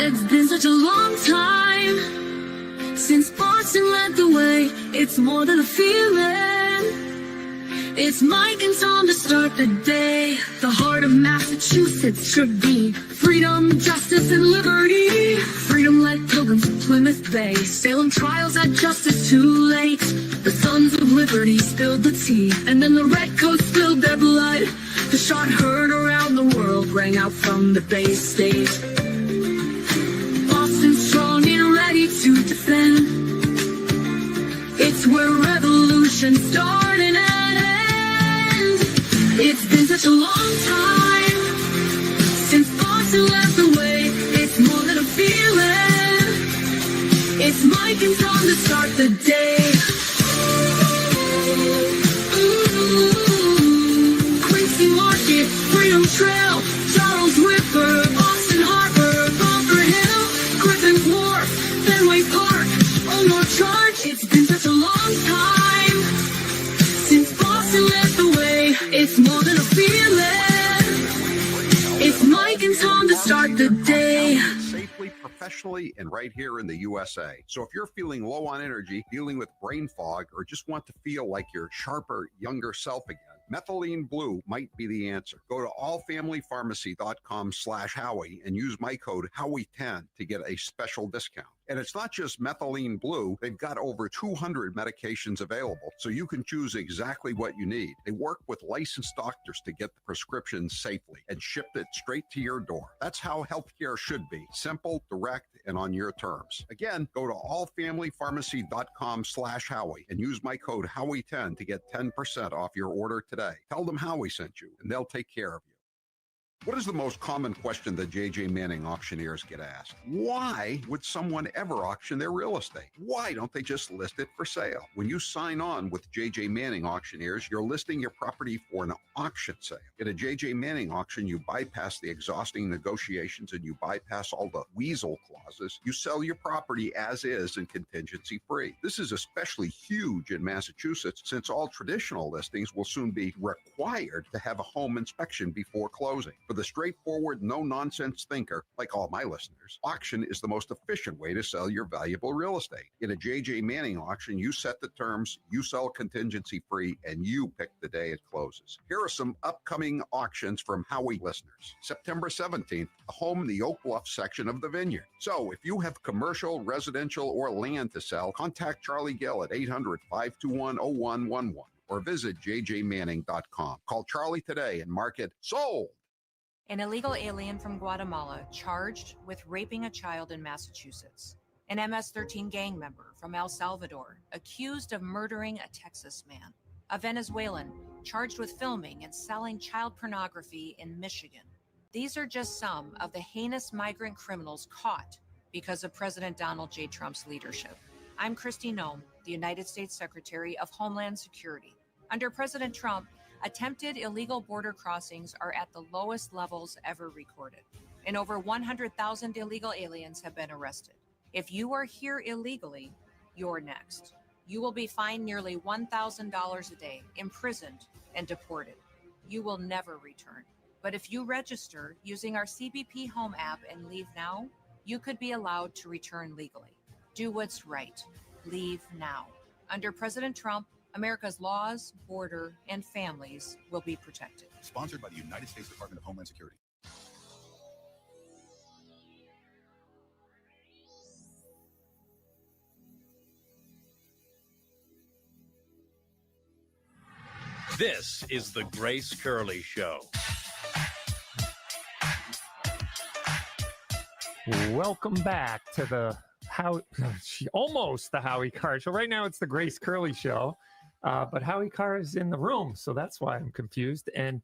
It's been such a long time since Boston led the way. It's more than a feeling. It's Mike and Tom to start the day. The heart of Massachusetts should be freedom, justice, and liberty. Freedom led pilgrims to Plymouth Bay. Salem trials had justice too late. The sons of liberty spilled the tea, and then the redcoats spilled their blood. The shot heard around the world rang out from the Bay State. Boston strong and ready to defend. It's where revolution started and ends. It's been such a long time since Boston led the way. It's more than a feeling. It's Mike and Tom to start the day. Quincy Market, Freedom Trail, Charles River, Boston Harbor, Bunker Hill, Griffin's Wharf, Fenway Park, Omar Charge. It's been such a long time since Boston led the way. It's more than a feeling. It's Mike and Tom to start the day. Safely, professionally, and right here in the USA. So if you're feeling low on energy, dealing with brain fog, or just want to feel like your sharper, younger self again, Methylene Blue might be the answer. Go to allfamilypharmacy.com/Howie and use my code Howie10 to get a special discount. And it's not just Methylene Blue. They've got over 200 medications available, so you can choose exactly what you need. They work with licensed doctors to get the prescriptions safely and ship it straight to your door. That's how healthcare should be. Simple, direct, and on your terms. Again, go to allfamilypharmacy.com/Howie and use my code Howie10 to get 10% off your order today. Tell them Howie sent you, and they'll take care of you. What is the most common question that J.J. Manning auctioneers get asked? Why would someone ever auction their real estate? Why don't they just list it for sale? When you sign on with J.J. Manning auctioneers, you're listing your property for an auction sale. In a J.J. Manning auction, you bypass the exhausting negotiations and you bypass all the weasel clauses. You sell your property as is and contingency free. This is especially huge in Massachusetts since all traditional listings will soon be required to have a home inspection before closing. For the straightforward, no-nonsense thinker, like all my listeners, auction is the most efficient way to sell your valuable real estate. In a J.J. Manning auction, you set the terms, you sell contingency-free, and you pick the day it closes. Here are some upcoming auctions from Howie listeners. September 17th, a home in the Oak Bluff section of the Vineyard. So if you have commercial, residential, or land to sell, contact Charlie Gill at 800-521-0111 or visit jjmanning.com. Call Charlie today and mark it sold. An illegal alien from Guatemala charged with raping a child in Massachusetts. An MS-13 gang member from El Salvador accused of murdering a Texas man. A Venezuelan charged with filming and selling child pornography in Michigan. These are just some of the heinous migrant criminals caught because of President Donald J. Trump's leadership. I'm Kristi Noem, the United States Secretary of Homeland Security. Under President Trump, attempted illegal border crossings are at the lowest levels ever recorded, and over 100,000 illegal aliens have been arrested. If you are here illegally, you're next. You will be fined nearly $1,000 a day, imprisoned, and deported. You will never return. But if you register using our CBP Home app and leave now, you could be allowed to return legally. Do what's right. Leave now. Under President Trump, America's laws, border, and families will be protected. Sponsored by the United States Department of Homeland Security. This is the Grace Curley Show. Welcome back to the almost the Howie Carr Show. Right now it's the Grace Curley Show. But Howie Carr is in the room, so that's why I'm confused. And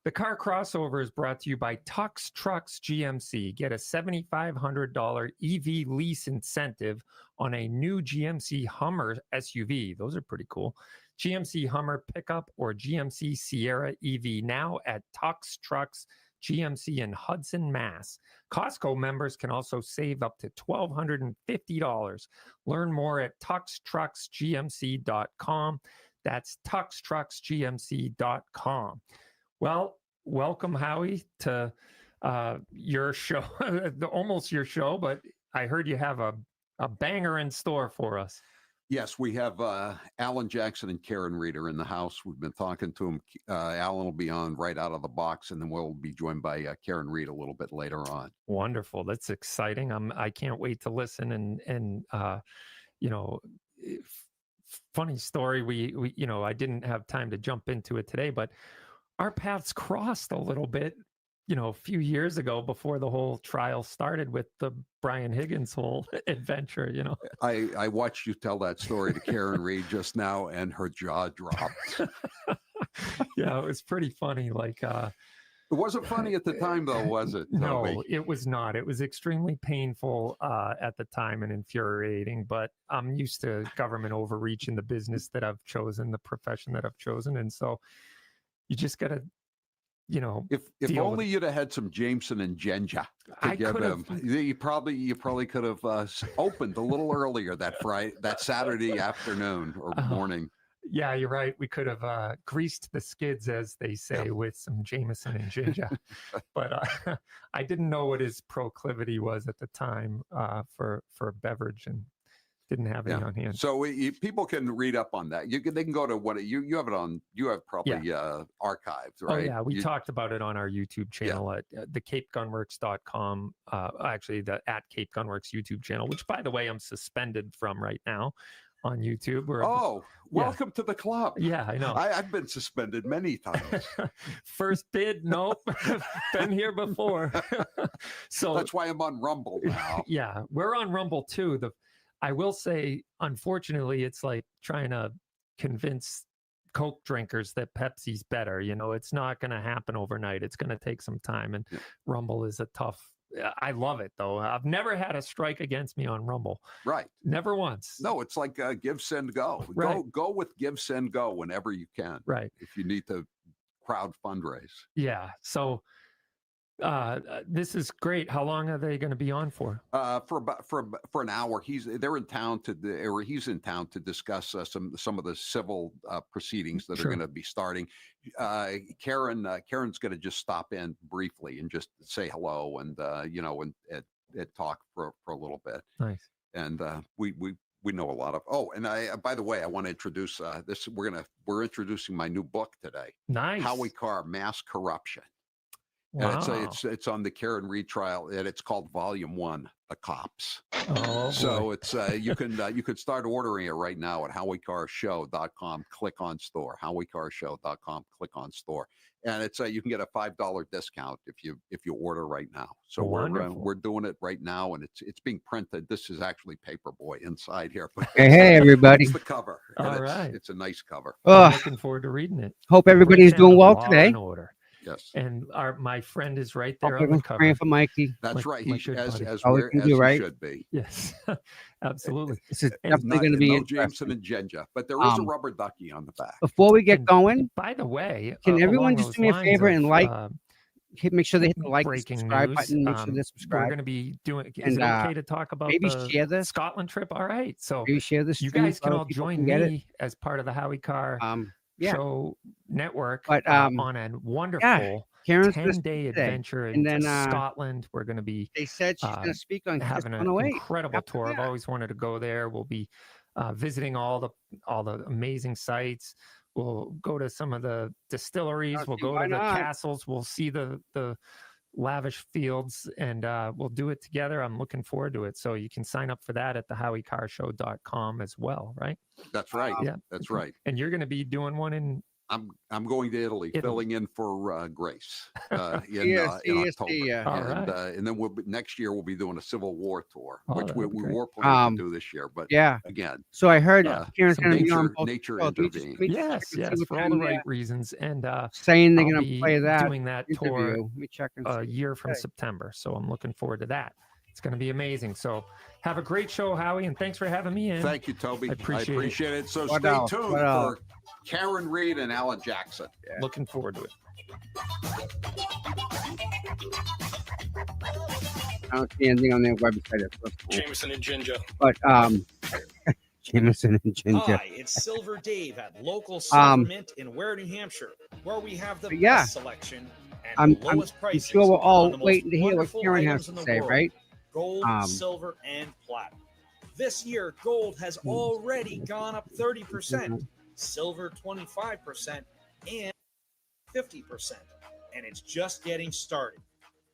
the car crossover is brought to you by Tux Trucks GMC. Get a $7,500 EV lease incentive on a new GMC Hummer SUV. Those are pretty cool. GMC Hummer pickup or GMC Sierra EV now at Tux Trucks GMC in Hudson, Mass. Costco members can also save up to $1,250. Learn more at tuxtrucksgmc.com. That's tuxtrucksgmc.com. Well, welcome, Howie, to your show, almost your show, but I heard you have a banger in store for us. Yes, we have Alan Jackson and Karen Reed are in the house. We've been talking to him. Alan will be on right out of the box, and then we'll be joined by Karen Reed a little bit later on. Wonderful. That's exciting. I can't wait to listen. And you know, funny story. We you know, I didn't have time to jump into it today, but our paths crossed a little bit, you know, a few years ago before the whole trial started with the Brian Higgins whole adventure, you know. I watched you tell that story to Karen Reed just now, and her jaw dropped. Yeah, it was pretty funny. Like, it wasn't funny at the time, though, was it? no, Toby? it was not. It was extremely painful at the time and infuriating, but I'm used to government overreach in the business that I've chosen, the profession that I've chosen. And so you just got to, you know, If only you'd have had some Jameson and ginger to I give could've- him, you probably could have opened a little earlier that Saturday afternoon or morning. Yeah, you're right. We could have greased the skids, as they say, with some Jameson and ginger. But I didn't know what his proclivity was at the time for a beverage, and didn't have any on hand. So people can read up on that. They can go to what you have it on. You have probably archived, right? Oh yeah, we talked about it on our YouTube channel at the CapeGunworks.com. Actually, the at Cape Gunworks YouTube channel, which, by the way, I'm suspended from right now on YouTube. Welcome to the club. Yeah, I know. I've been suspended many times. First bid, nope. Been here before. So that's why I'm on Rumble now. Yeah, we're on Rumble too. I will say, unfortunately, it's like trying to convince Coke drinkers that Pepsi's better. You know, it's not going to happen overnight. It's going to take some time. And Rumble is a tough. I love it, though. I've never had a strike against me on Rumble. Right. Never once. No, it's like give, send, go. Right. Go with give, send, go whenever you can. Right. If you need to crowd fundraise. Yeah. So this is great. How long are they going to be on for? For an hour. He's in town to discuss some of the civil proceedings that are going to be starting. Karen's going to just stop in briefly and just say hello and and talk for a little bit. Nice. And we know a lot of. Oh, and by the way, I want to introduce this. We're introducing my new book today. Nice. Howie Carr, Mass Corruption. Wow. And it's on the Karen Reed trial, and it's called Volume 1, The Cops. Oh, so boy. it's you can start ordering it right now at HowieCarrShow.com. Click on store. HowieCarrShow.com. Click on store, and it's you can get a $5 discount if you order right now. So we're doing it right now, and it's being printed. This is actually Paperboy inside here. Hey everybody! It's the cover. All right. It's a nice cover. I'm looking forward to reading it. Hope everybody's doing well Law today. and Order. Yes. And my friend is right Hope there on the everyone's cover. praying for Mikey. That's Like right. my He good buddy. should be. Yes, absolutely. This is And definitely going to be no interesting. Jameson and ginger, but there is a rubber ducky on the back. Before we get And going, by the way, can everyone along just those do me a lines favor of, and make sure they hit the like and breaking subscribe news, button. Make sure they we're subscribe. going to be doing. Is And, it okay to talk about maybe the share this. Scotland trip? All right, so Maybe share this. you stream guys so can other all people join can get it. me as part of the Howie Carr Yeah. Show network But, on a wonderful Karen's gonna 10-day speak today. adventure And into then, Scotland. We're going to be They said she's going to speak on Kiss having an 108. incredible After tour. I've that. always wanted to go there. We'll be visiting all the amazing sites. We'll go to some of the distilleries. We'll go Why to the not? castles. We'll see the lavish fields, and we'll do it together. I'm looking forward to it. So you can sign up for that at the HowieCarrShow.com as well, right? That's right. Yeah. That's right. And you're going to be doing one in I'm going to Italy, Italy. filling in for Grace in Yes, October. yeah. All and, right. and then next year we'll be doing a Civil War tour, Oh, which we that'd be great. were planning Um, to do this year. But Yeah. again, So I heard Karen's some going to be on nature both. intervened. yes, for all the right reasons. And Saying they're I'll going be to play that doing that interview. tour Let me check and a see. year from Okay. September. So I'm looking forward to that. It's going to be amazing. So have a great show, Howie, and thanks for having me in. Thank you, Toby. I appreciate it. it. So What stay else? tuned What else? for Karen Reed and Alan Jackson. Looking forward to it. I don't see anything on their website. That's what's cool. Jameson and ginger. But Jameson and ginger. Hi, it's Silver Dave at local Silver Mint in Ware, New Hampshire, where we have the Yeah. best selection I'm lowest prices sure we're on all the most waiting to hear what wonderful Karen has items to in the say, world. right? Gold, Um, silver, and platinum. This year, gold has already gone up 30%, silver 25%, and 50%. And it's just getting started.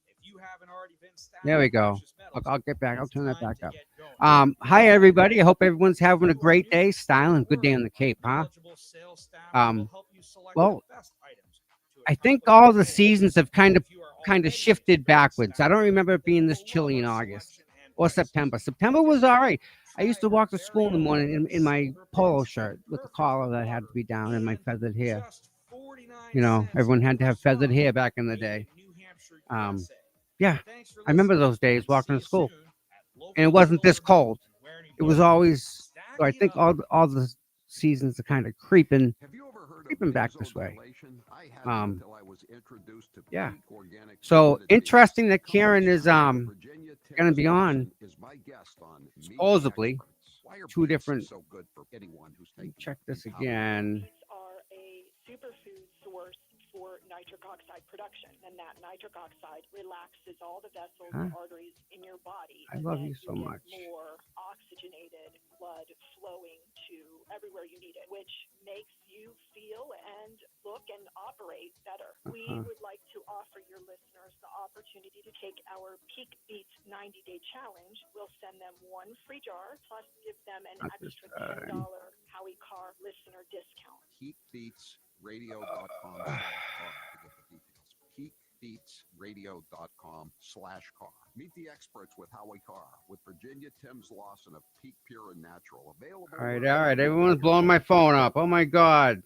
If you haven't already been stacking There we go. precious metals, I'll get back. I'll it's turn that time back to up. get going. Hi everybody. I hope everyone's having a great day. Styling. Good day on the Cape, huh? Knowledgeable sales staff will help you select well, the best items to I think accomplish all your the goals. seasons have kind If you are of already shifted backwards. I don't remember it being this chilly in August or September. September was all right. I used to walk to school in the morning in my polo shirt with the collar that had to be down and my feathered hair. You know, everyone had to have feathered hair back in the day. Yeah, I remember those days walking to school, and it wasn't this cold. It was always. So I think all the seasons are kind of creeping. Have you ever heard Creeping of back this way. vasodilation? I hadn't until I was introduced to yeah. peak organic So fluidity. interesting that Karen is Virginia gonna be Thames on is my guest on Meet the supposedly Experts. Why are two beets different. so good for anyone who's Let me taking check this peak again. Are a superfood source for nitric oxide production, and that nitric oxide relaxes all the vessels and arteries in your body. I and love then you so get much. More oxygenated blood flowing to everywhere you need it, which makes you feel and look and operate better. We would like to offer your listeners the opportunity to take our Peak Beats 90-day challenge. We'll send them one free jar, plus give them an Not this extra $10 time. Howie Carr listener discount. peakbeatsradio.com/car to get the details. peakbeatsradio.com/car. Meet the experts with Howie Carr with Virginia Timms Lawson of Peak Pure and Natural. Available. All right. Everyone's blowing my phone up. Oh my God.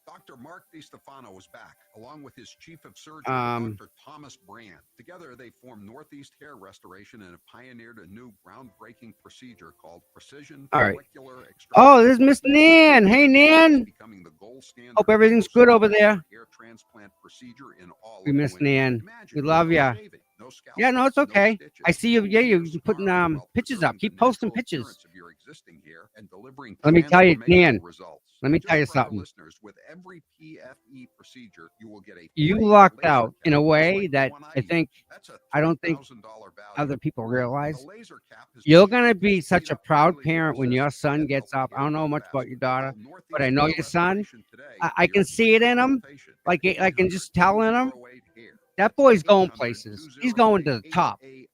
Dr. Mark DiStefano is back, along with his chief of surgery, Dr. Thomas Brand. Together, they formed Northeast Hair Restoration and have pioneered a new groundbreaking procedure called precision follicular extraction. Oh, this is Miss Nan. Hey, Nan. Becoming the gold standard. Hope everything's good over there. Hair transplant procedure in all We of miss New England. Nan. Imagine We love no ya. shaving, no scalp Yeah, no, it's cuts, okay. stitches. I see you. Yeah, you're Use putting Scar while pictures up. preserving Keep the posting natural pictures. appearance of your existing hair and delivering Let me tell you, transformational Nan, results. let me Just tell you for our something. Listeners, with every PFE procedure, you will get a You free lucked laser out in a cap, way just like the that one I use. think That's a I don't think $3,000 value. other people realize. The laser cap has You're been gonna be heat such a up proud highly parent when your resistant son and gets help up. the I don't hair know grow much about your daughter, faster. Call but I know Northeast your son. Restoration today I for can your see it free in him. consultation at Like I can just tell in him. 800-2008 hair. That boy's going 800-2008 places. He's going to the top, 8AIR.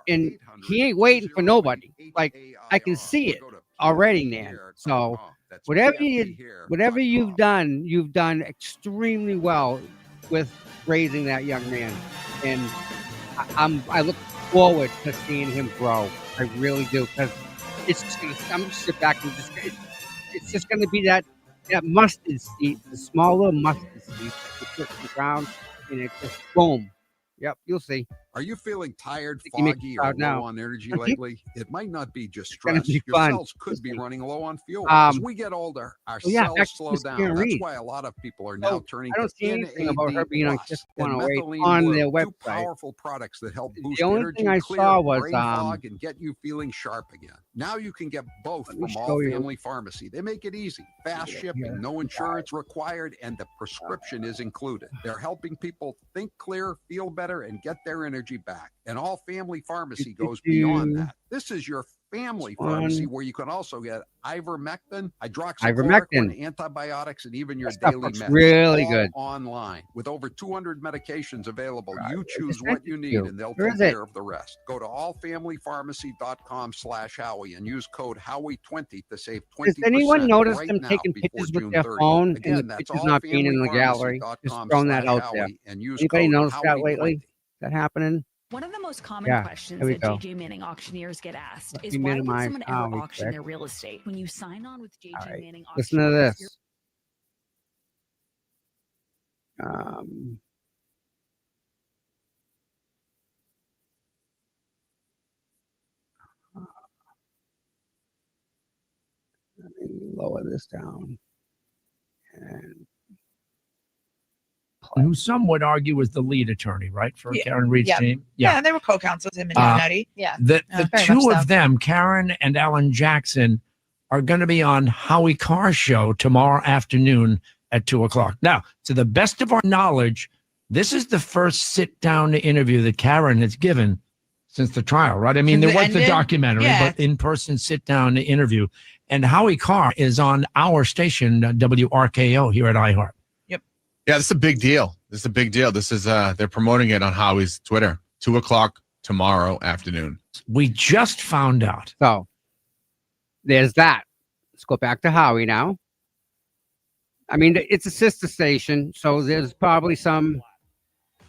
and he ain't waiting for nobody. Like I can see it already, Nan. So whatever you've done extremely well with raising that young man, and I look forward to seeing him grow. I really do, because it's just gonna. I'm gonna sit back and it's just gonna be that mustard seed, the small little mustard seed that you put in the ground, and it just boom. Yep, you'll see. Are you feeling tired, think you make foggy, me or proud low now. on energy lately? It might not be just gonna stress. be Your fun. cells could be Listen. running low on fuel. As we get older, our Oh, yeah, back cells to slow Miss down. Karen That's Reed. why a lot of people are So, now turning I don't to see anything about her being on NAD+ Kiss and 108 methylene on blue, their two website. powerful products that help boost The only energy, thing I clear saw was, brain fog, and get you feeling sharp again. Now you can get both Let me from show All you. Family Pharmacy. They make it easy, fast shipping, no insurance required, and the prescription is included. They're helping people think clear, feel better, and get their energy back. And All Family Pharmacy goes beyond that. This is your family pharmacy where you can also get ivermectin, hydroxychloroquine, antibiotics, and even your That stuff daily looks meds. really all good. online. With over 200 medications available, you I choose just what sent you it to need you. and they'll Where take is it? care of the rest. Go to allfamilypharmacy.com/Howie and use code Howie20 to save 20%. Does anyone notice right them now taking before pictures June with their 30th. phone and Again, the that's pictures not being in the gallery? Just throwing that out there. allfamilypharmacy.com/Howie and use Anybody code notice that Howie20. lately? Is that happening? One of the most common Yeah, questions there we that go. JJ Manning auctioneers get asked Let is me why would minimize someone ever Howie auction quick. their real estate? When you sign on with JJ All right, Manning listen to Auctioneers, this. Let me lower this down. And who some would argue was the lead attorney, right, for Yeah. Karen Reed's Yeah. team? Yeah, they were co-counsels, him and Nutty. Yeah. The very two much of so. them, Karen and Alan Jackson, are going to be on Howie Carr's show tomorrow afternoon at 2:00. Now, to the best of our knowledge, This is the first sit-down interview that Karen has given since the trial, right? I mean, Since there it was the ended? documentary, Yeah. but in-person sit-down interview. And Howie Carr is on our station, WRKO, here at iHeart. Yeah, this is a big deal. This is they're promoting it on Howie's Twitter. 2:00 tomorrow afternoon. We just found out. So there's that. Let's go back to Howie now. I mean, it's a sister station, so there's probably some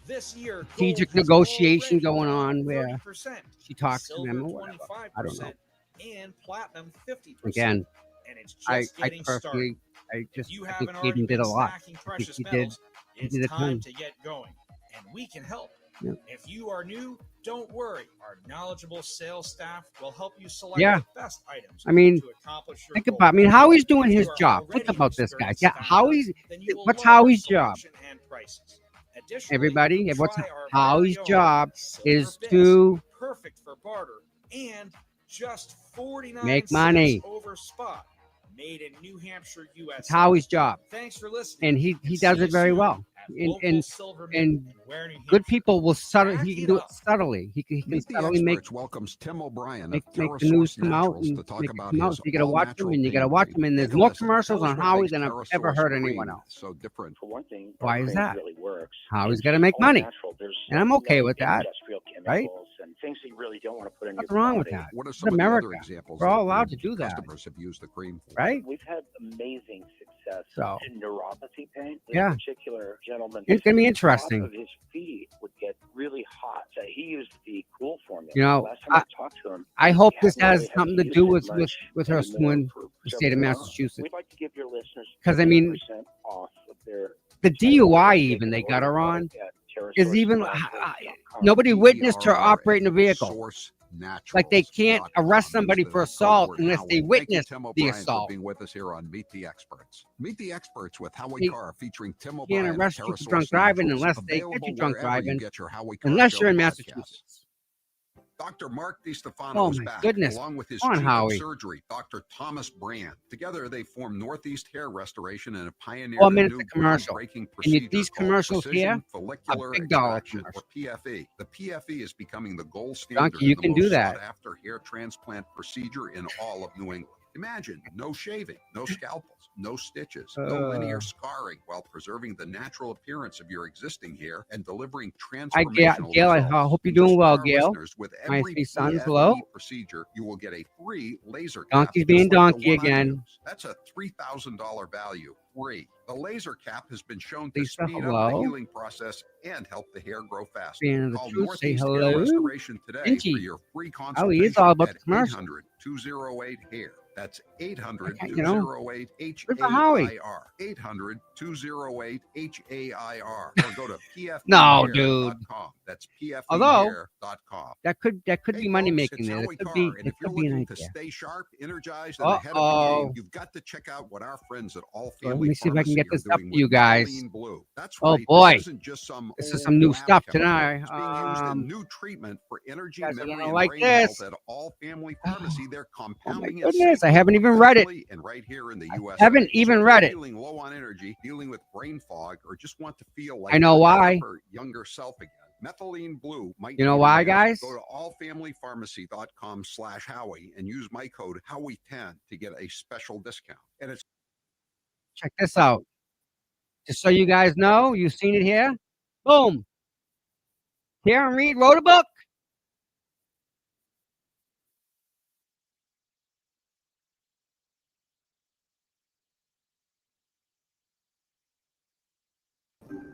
This year, strategic gold has negotiation already going gone on where 30%, she talks to silver them or whatever. I don't know. 25%, and platinum 50%. Again, and it's just I getting personally, started. I You think haven't already Caden did a been lot. stacking I think precious he did. metals. He It's did a time ton. to get going, and we can help. Yeah. If you are new, don't worry. Our knowledgeable sales staff will help you select Yeah. the best items I mean, to accomplish your think goal. about. I mean, Howie's doing If his you are job. already Think about this, guys. experienced Yeah, founder, Howie's. then you will What's love our Howie's job? selection and prices. Additionally, Everybody, what's try our Howie's very own job silver is bits, to perfect for barter and just 49 make money. cents over spot. Made in New Hampshire, USA. It's Howie's job, Thanks for listening. and he See does you it very soon well. at And local and Silver and Mint in Ware, New good Hampshire. people will subtle. Back He can it do it up. subtly. He can Meet the subtly make Experts welcomes Tim O'Brien make of the news TerraSource come out Naturals and to talk make it about come out. his So you gotta watch them, and you gotta watch them. And there's more commercials on Howie than I've ever heard anyone else. So different. For one thing, Why our is cream that? really works. Howie's It's got to make all money, natural. There's and I'm okay no with that. industrial right? chemicals and things that you really don't want to put in What's your wrong with body. that? What are It's some of the other America. examples We're all that allowed to do that, customers have used the cream for? right? We've had amazing success So, in neuropathy pain. This yeah. particular gentleman, It's gonna be the interesting. top of his feet would get really hot. So he used the cool formula. You know, last time I talked to him, I hope he this hadn't has really had something to use do it with much her anymore suing for the state of several months. Massachusetts. We'd like to give your listeners 'Cause, I mean, 10% off of their The DUI even they got her on is even nobody witnessed her operating a vehicle. Like they can't arrest somebody for assault unless they witness the assault. Being with us here on Meet the Experts. Meet the Experts with Howie They Carr featuring Tim can't O'Brien. of arrest you for TerraSource drunk driving Naturals, unless they available catch you drunk wherever you driving, get your Howie Carr unless Show you're in podcasts. Massachusetts. Dr. Mark DiStefano Oh is my back, goodness. along with his Come on, chief Howie. of surgery, Dr. Thomas Brand. Together, they form Northeast Hair Restoration and have pioneered 4 a minutes new of commercial. groundbreaking And procedure these called commercials precision here are follicular big dollar extraction, or PFE. The PFE is becoming the gold standard Donkey, you of the can most do that. sought-after hair transplant procedure in all of New England. Imagine no shaving, no scalpels, no stitches, no linear scarring, while preserving the natural appearance of your existing hair and delivering transformational Gail, I results. hope you're And doing just for well, our Gail. listeners, with My every three sons, PFE hello. procedure, you will get a free laser cap. Donkey's just being like the donkey one I again. use. That's a $3,000 value, free. The laser cap has been shown to Lisa, speed up the hello. healing process and help the hair grow faster. Fan of the Call truth, say Northeast Hair hello. Restoration today Benji. for your free Oh, consultation he is all about at the commercial. 800-208-HAIR. That's 800 Okay, you know, 208 good for Howie. HAIR. 800 208 HAIR. Or go to No, dude. pfehair.com. That's Although, pfehair.com. that could be money making It's there. Howie It could Carr, be and it if you're could be an looking to idea. stay sharp, energized, and ahead of the Uh-oh. game, you've got to check out what our friends at All So let Family me see if I can get Pharmacy this are up doing for you with guys. Methylene Blue. That's Oh right. boy, This isn't just some this is old some new lab stuff chemical. tonight. It's being used in new treatment for energy, guys are memory, gonna and like brain this. health at All Family Pharmacy. They're Oh my compounding it goodness, I safely, haven't even read it. effectively, and right here in the I U.S. haven't even read it. Feeling low on energy, dealing with brain fog, or just want to feel like I know your why. sharper, younger self again. Methylene Blue might You know be why, the answer. guys? Go to allfamilypharmacy.com/Howie and use my code Howie10 to get a special discount. And it's Check this out. Just so you guys know, you've seen it here. Boom. Karen Reed wrote a book.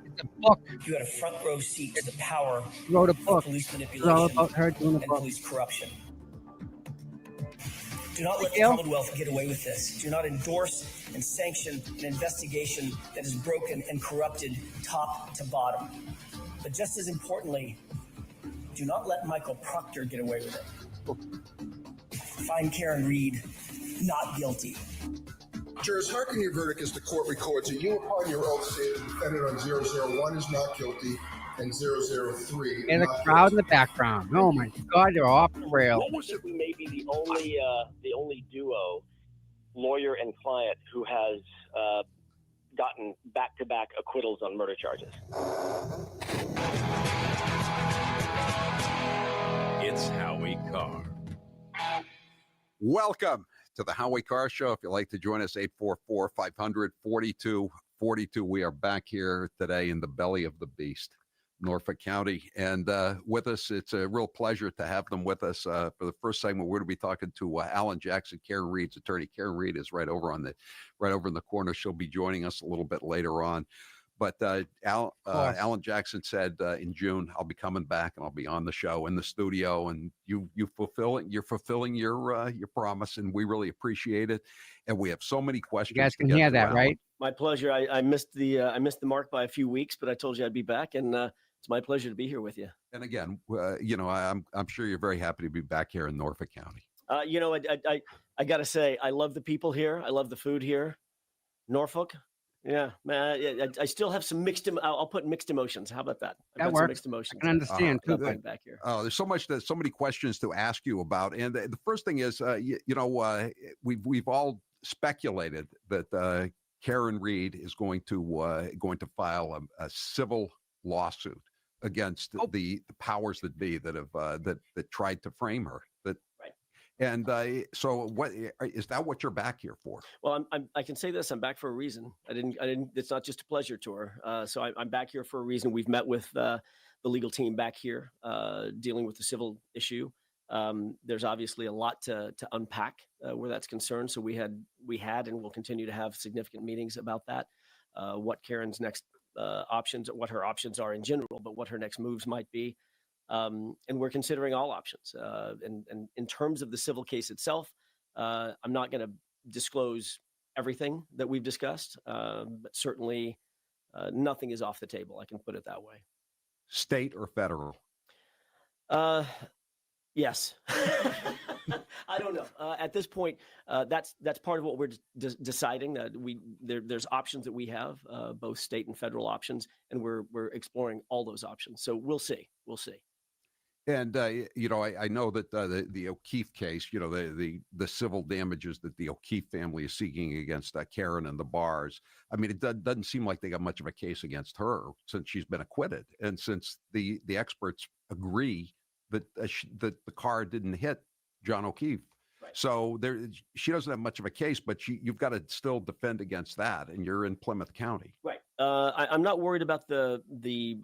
It's a book. You had a front row seat to the power Wrote a of book. police It's all manipulation about her doing a and book. police corruption. Do not let the Gail? Commonwealth get away with this. Do not endorse and sanction an investigation that is broken and corrupted top to bottom. But just as importantly, do not let Michael Proctor get away with it. Find Karen Reed not guilty. Jurors, hearken your verdict as the court records it. You, upon your oath, say the defendant on 001 is not guilty and 003 And the not crowd in the background. Oh my God, they're off the rail. I think we may be the only duo, lawyer and client, who has gotten back-to-back acquittals on murder charges. It's Howie Carr. Welcome to the Howie Carr Show. If you'd like to join us, 844-500-4242. We are back here today in the belly of the beast, Norfolk County. And with us, it's a real pleasure to have them with us. For the first segment, we're going to be talking to Alan Jackson, Karen Reed's attorney. Karen Reed is right over in the corner. She'll be joining us a little bit later on. But Alan Jackson said in June, I'll be coming back and I'll be on the show in the studio, and you're fulfilling your promise, and we really appreciate it. And we have so many questions. You guys can hear that, right? My pleasure. I missed the mark by a few weeks, but I told you I'd be back, and it's my pleasure to be here with you. And again, I'm sure you're very happy to be back here in Norfolk County. I got to say, I love the people here. I love the food here. Norfolk. Yeah, man. I still have some mixed. I'll put mixed emotions. How about that? That works. Mixed emotions. I can understand too. Back here. Oh, there's so many questions to ask you about, and the first thing is, we've all speculated that Karen Reed is going to file a civil lawsuit against the powers that be that have that tried to frame her. And so, what is that? What you're back here for? Well, I can say this: I'm back for a reason. I didn't. It's not just a pleasure tour. So I'm back here for a reason. We've met with the legal team back here, dealing with the civil issue. There's obviously a lot to unpack where that's concerned. So we had and will continue to have significant meetings about that. What Karen's next options, what her options are in general, but what her next moves might be. And we're considering all options. And in terms of the civil case itself, I'm not going to disclose everything that we've discussed, but certainly nothing is off the table. I can put it that way. State or federal? Yes. I don't know. At this point, that's part of what we're deciding. There's options that we have, both state and federal options, and we're exploring all those options. So we'll see. We'll see. And I know that the O'Keefe case, the civil damages that the O'Keefe family is seeking against Karen and the bars. I mean, it doesn't seem like they got much of a case against her since she's been acquitted, and since the experts agree that that the car didn't hit John O'Keefe. Right. So she doesn't have much of a case, but you've got to still defend against that, and you're in Plymouth County. Right. I'm not worried about the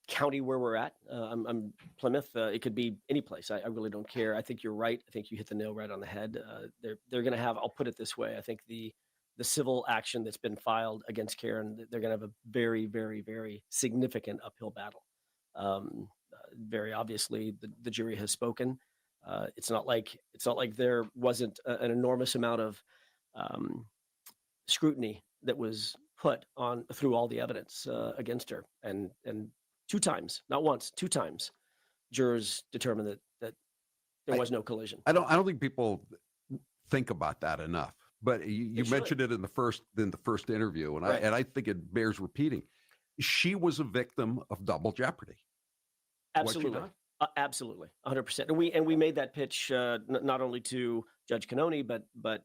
county where we're at. I'm Plymouth. It could be any place. I really don't care. I think you're right. I think you hit the nail right on the head. They're going to have, I'll put it this way. I think the civil action that's been filed against Karen, they're going to have a very, very, very significant uphill battle. Very obviously the jury has spoken. It's not like there wasn't an enormous amount of scrutiny that was put on through all the evidence against her, and 2 times, not once, 2 times, jurors determined that there was no collision. I don't think people think about that enough. But you mentioned it in the first interview, and right. I think it bears repeating. She was a victim of double jeopardy. Absolutely. Absolutely, 100%. And we made that pitch not only to Judge Cannone, but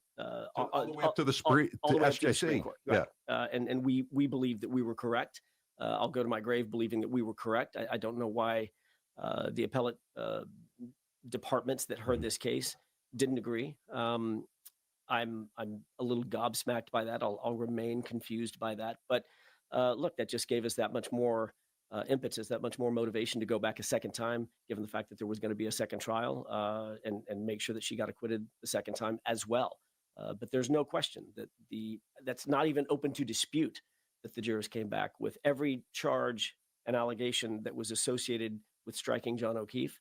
all the way up to the SJC. Court, right? Yeah. And we believe that we were correct. I'll go to my grave believing that we were correct. I don't know why the appellate departments that heard this case didn't agree. I'm a little gobsmacked by that. I'll remain confused by that. But look, that just gave us that much more impetus, that much more motivation to go back a second time, given the fact that there was going to be a second trial, and make sure that she got acquitted the second time as well. But there's no question that that's not even open to dispute that the jurors came back with every charge and allegation that was associated with striking John O'Keefe.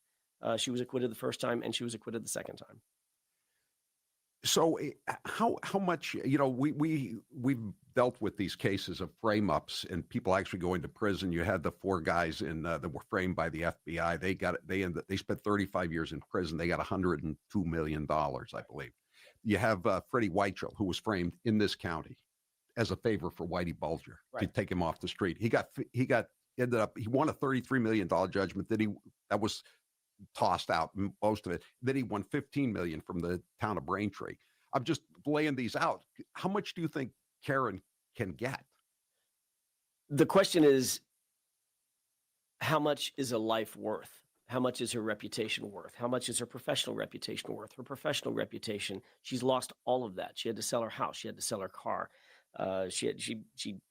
She was acquitted the first time, and she was acquitted the second time. So how much, we've dealt with these cases of frame ups and people actually going to prison. You had the 4 guys that were framed by the FBI. They spent 35 years in prison. They got $102 million, I believe. You have Freddie Weichel, who was framed in this county as a favor for Whitey Bulger to take him off the street. He won a $33 million judgment that was tossed out, most of it. Then he won $15 million from the town of Braintree. I'm just laying these out. How much do you think Karen can get. The question is, how much is a life worth? How much is her reputation worth? How much is her professional reputation worth? Her professional reputation, she's lost all of that. She had to sell her house. She had to sell her car. She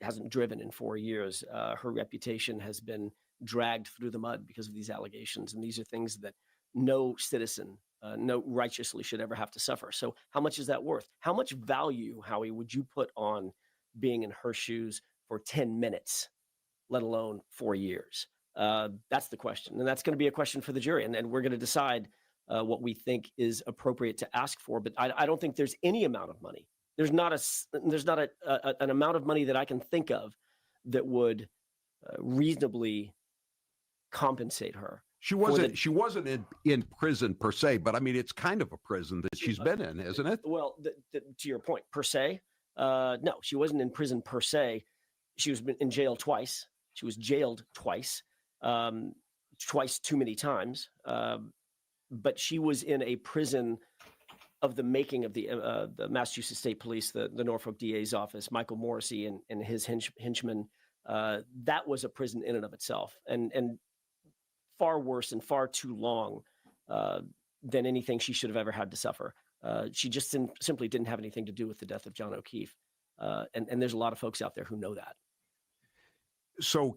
hasn't driven in 4 years. Her reputation has been dragged through the mud because of these allegations. And these are things that no citizen, no righteously should ever have to suffer. So how much is that worth? How much value, Howie, would you put on being in her shoes for 10 minutes, let alone 4 years? That's the question. And that's going to be a question for the jury. And we're going to decide what we think is appropriate to ask for. But I don't think there's any amount of money. There's not an amount of money that I can think of that would reasonably compensate her. She wasn't in prison per se, but I mean, it's kind of a prison that she's been in, isn't it? Well, to your point, per se, no, she wasn't in prison per se. She was in jail twice. She was jailed twice, twice too many times. But she was in a prison of the making of the Massachusetts State Police, the Norfolk DA's office, Michael Morrissey and his henchmen. That was a prison in and of itself, and far worse and far too long than anything she should have ever had to suffer. She just simply didn't have anything to do with the death of John O'Keefe. And there's a lot of folks out there who know that. So,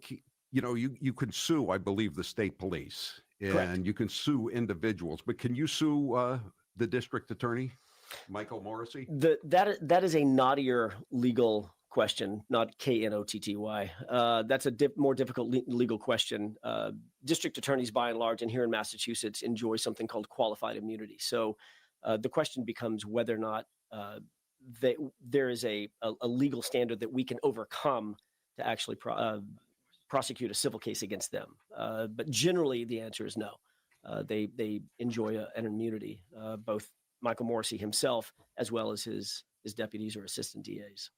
you can sue, I believe, the state police, and Correct. you can sue individuals, but can you sue the district attorney, Michael Morrissey? That is a knottier legal question, not KNOTTY. That's a more difficult legal question. District attorneys, by and large, and here in Massachusetts, enjoy something called qualified immunity. So the question becomes whether or not there is a legal standard that we can overcome to actually prosecute a civil case against them. But generally, the answer is no. They enjoy an immunity, both Michael Morrissey himself as well as his deputies or assistant DAs.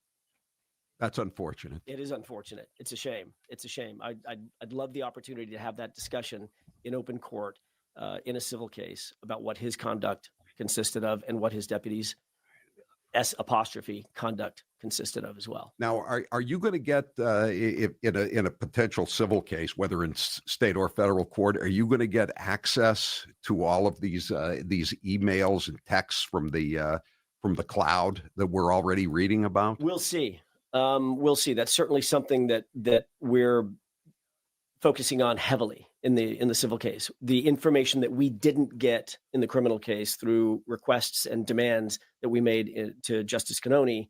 That's unfortunate. It is unfortunate. It's a shame. It's a shame. I'd love the opportunity to have that discussion in open court, in a civil case, about what his conduct consisted of and what his deputies' conduct consisted of as well. Now, are you going to get if in a potential civil case, whether in state or federal court, are you going to get access to all of these emails and texts from the cloud that we're already reading about? We'll see. We'll see. That's certainly something that we're focusing on heavily in the civil case. The information that we didn't get in the criminal case through requests and demands that we made to Justice Cannone,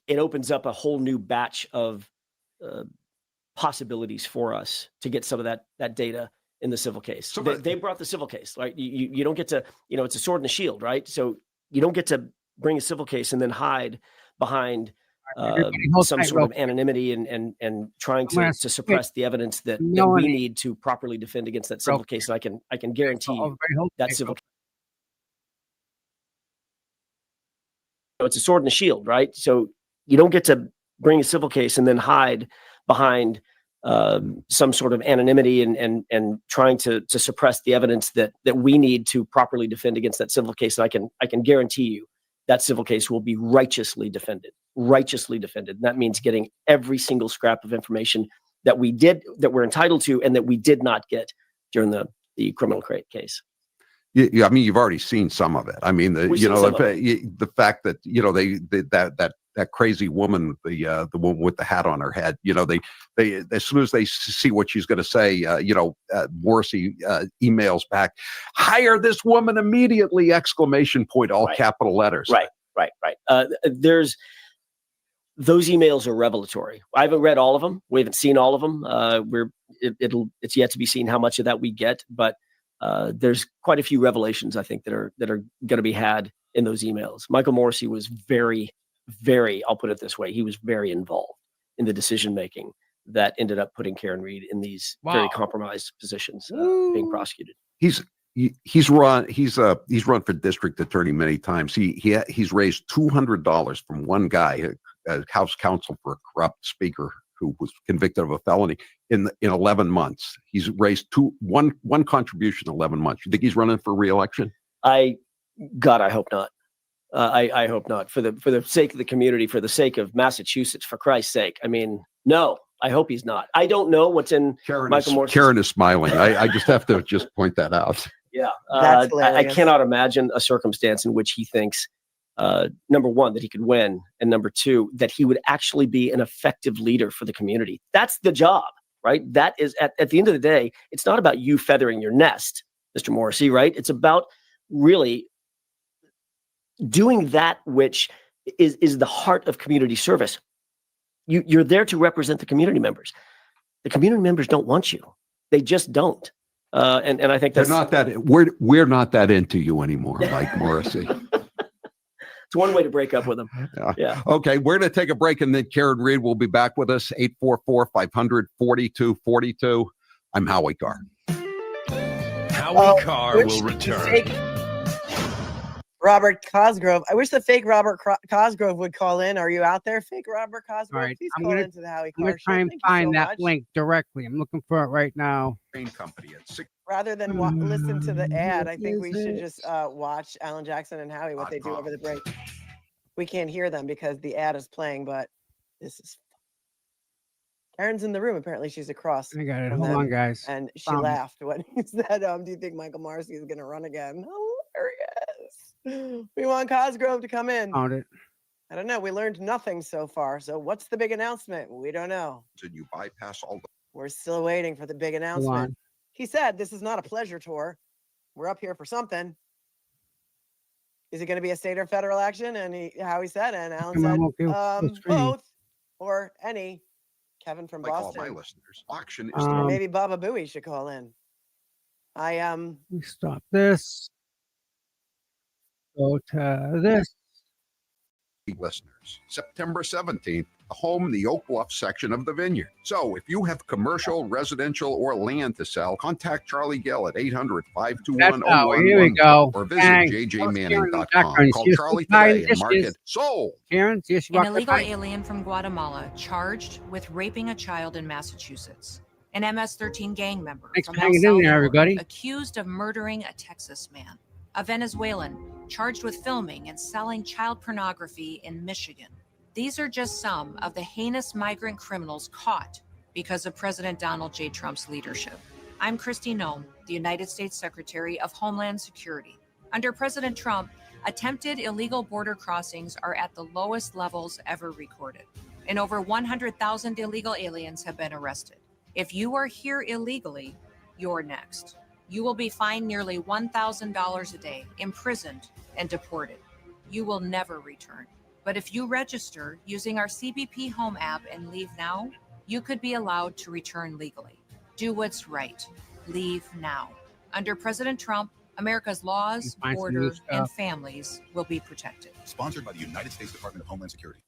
it opens up a whole new batch of possibilities for us to get some of that data in the civil case. So they brought the civil case, right? You don't get to, it's a sword and a shield, right? So you don't get to bring a civil case and then hide behind some sort of anonymity and trying to suppress the evidence that we need to properly defend against that civil case. And I can guarantee you that civil case. It's a sword and a shield, right? So you don't get to bring a civil case and then hide behind some sort of anonymity and trying to suppress the evidence that we need to properly defend against that civil case. And I can guarantee you that civil case will be righteously defended. And that means getting every single scrap of information that we're entitled to and that we did not get during the criminal case. Yeah, I mean, you've already seen some of it. I mean, the fact that that crazy woman, the woman with the hat on her head, they as soon as they see what she's going to say, Morrissey emails back, hire this woman immediately! ! All capital letters. Right. Those emails are revelatory. I haven't read all of them. We haven't seen all of them. It's yet to be seen how much of that we get, but there's quite a few revelations, I think, that are going to be had in those emails. Michael Morrissey was very, I'll put it this way, he was very involved in the decision making that ended up putting Karen Read in these very compromised positions, being prosecuted. He's run for district attorney many times. He's raised $200 from one guy, a House counsel for a corrupt speaker who was convicted of a felony in 11 months. He's raised one contribution in 11 months. You think he's running for re-election? I hope not. I hope not. For the sake of the community, for the sake of Massachusetts, for Christ's sake. I mean, no, I hope he's not. I don't know what's in Michael Morris. Karen is smiling. I just have to just point that out. Yeah, That's I cannot imagine a circumstance in which he thinks, number one, that he could win, and number two, that he would actually be an effective leader for the community. That's the job, right? That is at the end of the day, it's not about you feathering your nest, Mr. Morrissey, right? It's about really doing that which is the heart of community service. You're there to represent the community members. The community members don't want you. They just don't. And I think that's not that we're not that into you anymore, Mike Morrissey. It's one way to break up with them. Yeah. Okay, we're going to take a break, and then Karen Reed will be back with us. 844-500-4242. I'm Howie Carr. Howie Carr will return. Robert Cosgrove. I wish the fake Robert Cosgrove would call in. Are you out there, fake Robert Cosgrove? All right, Please I'm call gonna- into the Howie I'm Carr gonna try show. and Thank you find so that much. link directly. I'm looking for it right now. Company at 6. Rather than listen to the ad, I think we should just watch Alan Jackson and Howie, what they do over the break. We can't hear them because the ad is playing, but this is Karen's in the room. Apparently she's across. I got it. from Hold them, on, guys. And she Found it. laughed when he said, do you think Michael Morrissey is going to run again? Hilarious. We want Cosgrove to come in. Found it. I don't know. We learned nothing so far. So what's the big announcement? We don't know. Did you bypass all the? We're still waiting for the big announcement. on. He said this is not a pleasure tour. We're up here for something. Is it going to be a state or federal action? And Howie said, and Alan Come on, we'll give said, full screen. both or any. Kevin from Like all Boston. my listeners, auction is Or Um, maybe Baba Booey should call in. Let me stop this. Go to this. the listeners. September 17th, the home in the Oak Bluff section of the Vineyard. So if you have commercial, residential, or land to sell, contact Charlie Gill at 800-521-0111 Here we go. or visit Bang. jjmanning.com. Call Charlie today and mark it sold. Karen, see if you An walk illegal right by. alien from Guatemala charged with raping a child in Massachusetts. An MS-13 gang member Thanks from for El hanging in there, Salvador, everybody. accused of murdering a Texas man. A Venezuelan charged with filming and selling child pornography in Michigan. These are just some of the heinous migrant criminals caught because of President Donald J. Trump's leadership. I'm Kristi Noem, the United States Secretary of Homeland Security. Under President Trump, attempted illegal border crossings are at the lowest levels ever recorded, and over 100,000 illegal aliens have been arrested. If you are here illegally, you're next. You will be fined nearly $1,000 a day, imprisoned, and deported. You will never return. But if you register using our CBP Home app and leave now, you could be allowed to return legally. Do what's right. Leave now. Under President Trump, America's laws, Find some border, new and stuff. families will be protected. Sponsored by the United States Department of Homeland Security.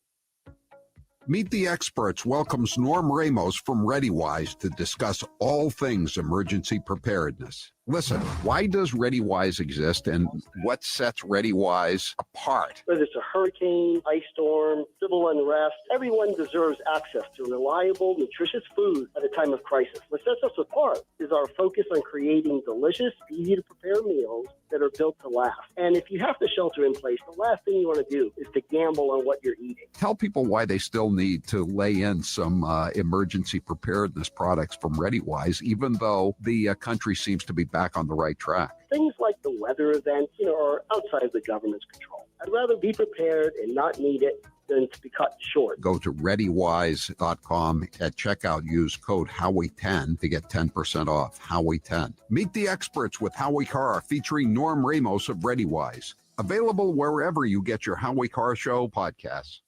Meet the Experts welcomes Norm Ramos from ReadyWise to discuss all things emergency preparedness. Listen, why does ReadyWise exist and what sets ReadyWise apart? Whether it's a hurricane, ice storm, civil unrest, everyone deserves access to reliable, nutritious food at a time of crisis. What sets us apart is our focus on creating delicious, easy-to-prepare meals that are built to last. And if you have to shelter in place, the last thing you want to do is to gamble on what you're eating. Tell people why they still need to lay in some emergency preparedness products from ReadyWise, even though the country seems to be back on the right track. Things like the weather events, are outside of the government's control. I'd rather be prepared and not need it than to be cut short. Go to ReadyWise.com. At checkout, use code Howie10 to get 10% off. Howie10. Meet the Experts with Howie Carr, featuring Norm Ramos of ReadyWise. Available wherever you get your Howie Carr Show podcasts.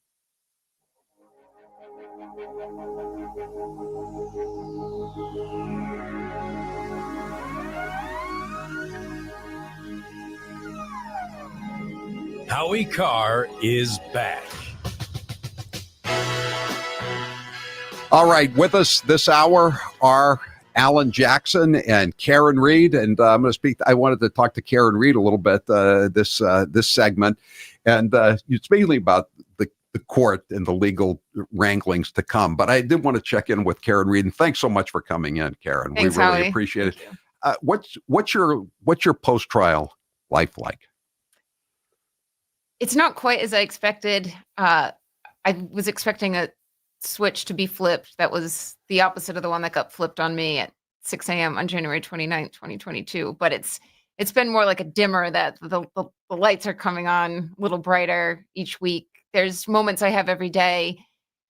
Howie Carr is back. All right, with us this hour are Alan Jackson and Karen Reed, and I'm going to speak. I wanted to talk to Karen Reed a little bit this segment, and it's mainly about the court and the legal wranglings to come. But I did want to check in with Karen Reed, and thanks so much for coming in, Karen. Thanks, we really Howie. appreciate it. What's your post-trial life like? It's not quite as I expected. I was expecting a switch to be flipped. That was the opposite of the one that got flipped on me at 6 a.m. on January 29th, 2022. But it's been more like a dimmer that the lights are coming on a little brighter each week. There's moments I have every day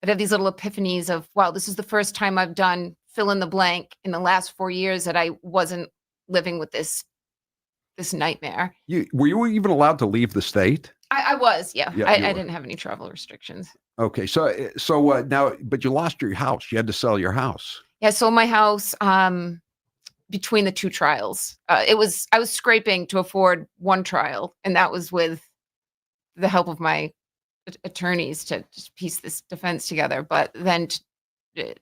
that have these little epiphanies of, wow, this is the first time I've done fill in the blank in the last 4 years that I wasn't living with this nightmare. Were you even allowed to leave the state? I was, yeah. Yeah, I you were. didn't have any travel restrictions. Okay, so now, but you lost your house. You had to sell your house. Yeah, I sold my house between the two trials. I was scraping to afford one trial, and that was with the help of my attorneys to just piece this defense together. But then to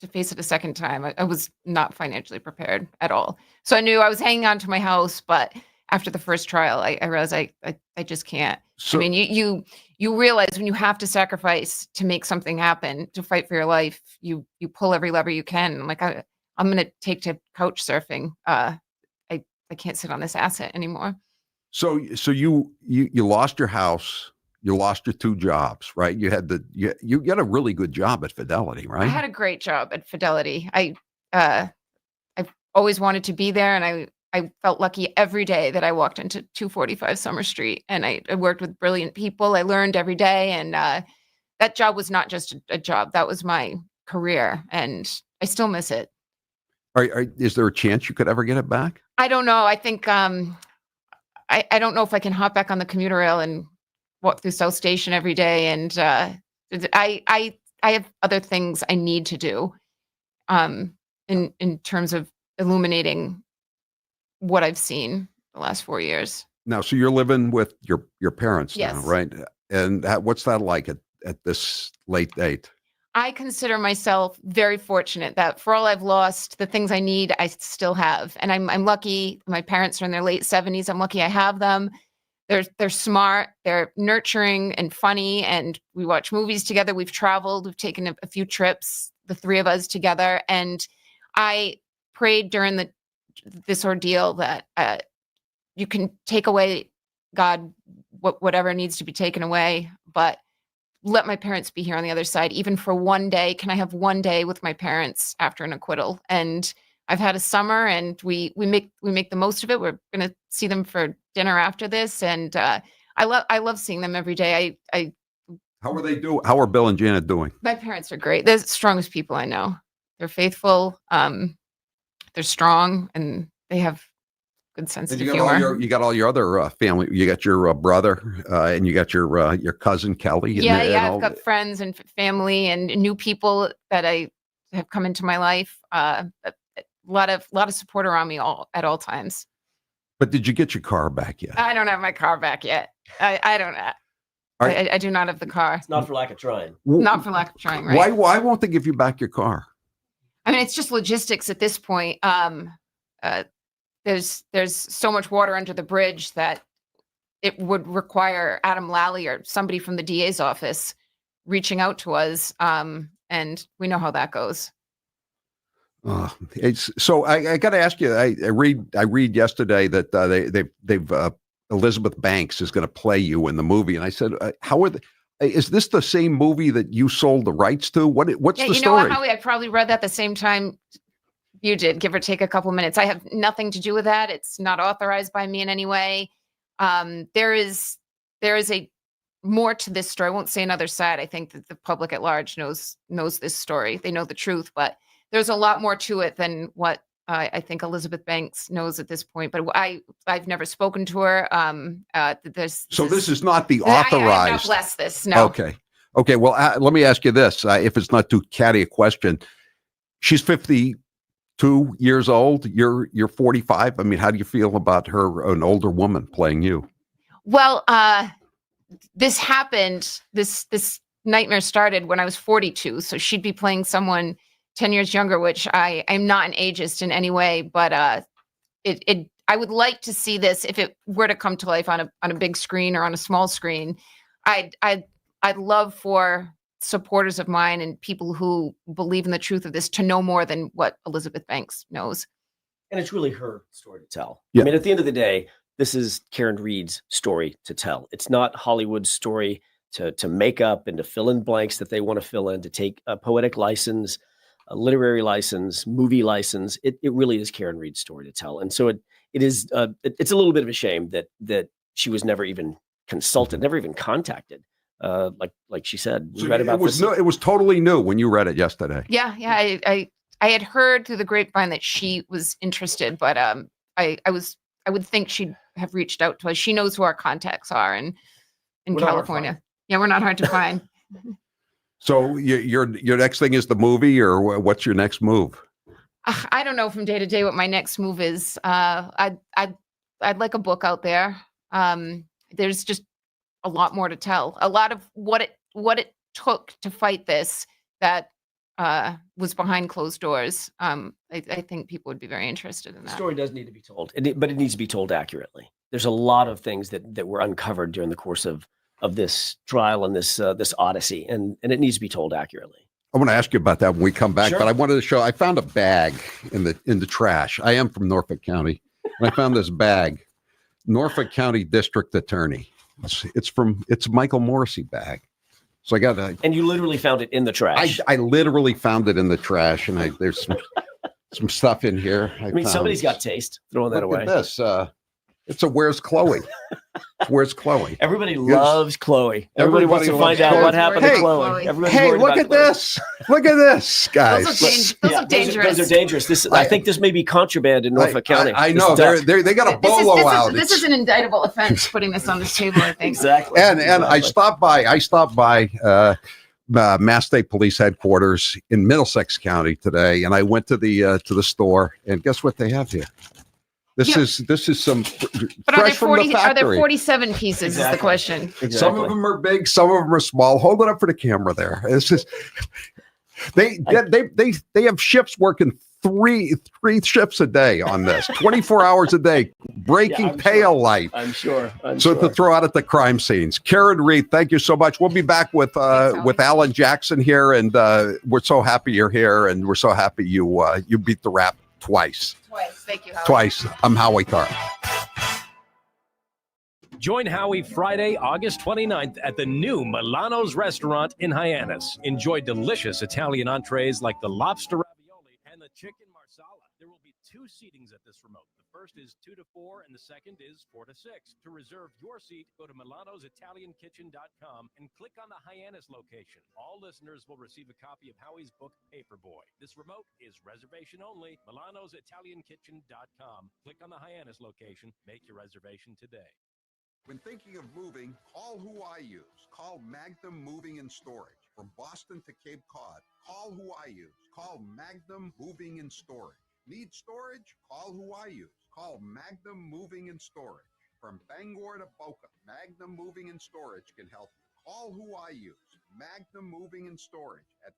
face it a second time, I was not financially prepared at all. So I knew I was hanging on to my house, but after the first trial, I realized I just can't. So, I mean, you realize when you have to sacrifice to make something happen, to fight for your life, you pull every lever you can. I'm like, I'm going to take to couch surfing. I can't sit on this asset anymore. So you lost your house, you lost your two jobs, right? You had you got a really good job at Fidelity, right? I had a great job at Fidelity. I've always wanted to be there, and I felt lucky every day that I walked into 245 Summer Street, and I worked with brilliant people. I learned every day, and that job was not just a job. That was my career, and I still miss it. Is there a chance you could ever get it back? I don't know. I think I don't know if I can hop back on the commuter rail and walk through South Station every day. And I have other things I need to do in terms of illuminating what I've seen the last 4 years. Now, so you're living with your parents Yes. now, right? And what's that like at this late date? I consider myself very fortunate that for all I've lost, the things I need, I still have. And I'm lucky. My parents are in their late 70s. I'm lucky I have them. They're smart, they're nurturing and funny, and we watch movies together. We've traveled, we've taken a few trips, the three of us together. And I prayed during this ordeal that you can take away, God, whatever needs to be taken away, but let my parents be here on the other side, even for one day. Can I have one day with my parents after an acquittal? And I've had a summer, and we make the most of it. We're going to see them for dinner after this, and I love seeing them every day. How are they doing? How are Bill and Janet doing? My parents are great. They're the strongest people I know. They're faithful. They're strong, and they have good sense of humor. You got all your other family. You got your brother, and you got your cousin Kelly. I've got friends and family and new people that I have come into my life. A lot of support around me at all times. But did you get your car back yet? I don't have my car back yet. I don't. I do not have the car. It's not for lack of trying. Not for lack of trying, right? Why won't they give you back your car? I mean, it's just logistics at this point. There's so much water under the bridge that it would require Adam Lally or somebody from the DA's office reaching out to us, and we know how that goes. So I got to ask you. I read yesterday that they've Elizabeth Banks is going to play you in the movie, and I said, is this the same movie that you sold the rights to? What's the story? You know what, Howie? I probably read that the same time you did, give or take a couple minutes. I have nothing to do with that. It's not authorized by me in any way. There is a more to this story. I won't say another side. I think that the public at large knows this story. They know the truth, but there's a lot more to it than what I think Elizabeth Banks knows at this point. But I've never spoken to her. This is not the authorized. I have not blessed this. No. Okay. Well, let me ask you this: if it's not too catty a question, she's 52 years old. You're 45. I mean, how do you feel about her, an older woman, playing you? Well, this happened. This nightmare started when I was 42. So she'd be playing someone 10 years younger, which I'm not an ageist in any way, but I would like to see this if it were to come to life on a big screen or on a small screen. I'd love for supporters of mine and people who believe in the truth of this to know more than what Elizabeth Banks knows. And it's really her story to tell. Yeah. I mean, at the end of the day, this is Karen Reed's story to tell. It's not Hollywood's story to make up and to fill in blanks that they want to fill in, to take a poetic license, a literary license, movie license. It really is Karen Reed's story to tell. And so it's a little bit of a shame that she was never even consulted, never even contacted. Like she said, we read about this. It was totally new when you read it yesterday. Yeah. I had heard through the grapevine that she was interested, but I would think she'd have reached out to us. She knows who our contacts are in California. Yeah, we're not hard to find. So your next thing is the movie, or what's your next move? I don't know from day to day what my next move is. I'd like a book out there. There's just a lot more to tell. A lot of what it took to fight this that was behind closed doors. I think people would be very interested in that. The story does need to be told, but it needs to be told accurately. There's a lot of things that were uncovered during the course of this trial and this odyssey, and it needs to be told accurately. I want to ask you about that when we come back, Sure. but I wanted to show. I found a bag in the trash. I am from Norfolk County, and I found this bag, Norfolk County District Attorney. It's Michael Morrissey bag. So I got and you literally found it in the trash. I literally found it in the trash, and there's some stuff in here. I mean, somebody's got taste. Throwing that away. Look at this. It's a Where's Chloe? Where's Chloe? Everybody loves Chloe. Everybody wants to find out what happened to Chloe. Hey, look at this. Look at this, guys. Those are dangerous. Those are dangerous. I think this may be contraband in Norfolk County. I know. They got a bolo out. This is an indictable offense, putting this on this table, I think. Exactly. And I stopped by Mass State Police Headquarters in Middlesex County today, and I went to the store, and guess what they have here? This is some But fresh from the are there factory. 47 pieces is the question. Exactly. Some of them are big, some of them are small. Hold it up for the camera there. It's just they have ships working three shifts a day on this, 24 hours a day, breaking pale light. I'm sure. To throw out at the crime scenes. Karen Reed, thank you so much. We'll be back with Alan Jackson here, and we're so happy you're here, and we're so happy you beat the rap twice. Thank you, Howie. Twice. I'm Howie Carr. Join Howie Friday, August 29th at the new Milano's restaurant in Hyannis. Enjoy delicious Italian entrees like the lobster ravioli and the chicken marsala. There will be 2 seatings at this remote. The first is 2 to 4 and the second is 4 to 6. To reserve your seat, go to milanositaliankitchen.com and click on the Hyannis location. All listeners will receive a copy of Howie's book, Paperboy. This remote is reservation only. milanositaliankitchen.com. Click on the Hyannis location. Make your reservation today. When thinking of moving, call who I use. Call Magnum Moving and Storage. From Boston to Cape Cod, call who I use. Call Magnum Moving and Storage. Need storage? Call who I use. Call Magnum Moving and Storage. From Bangor to Boca, Magnum Moving and Storage can help you. Call who I use. Magnum Moving and Storage at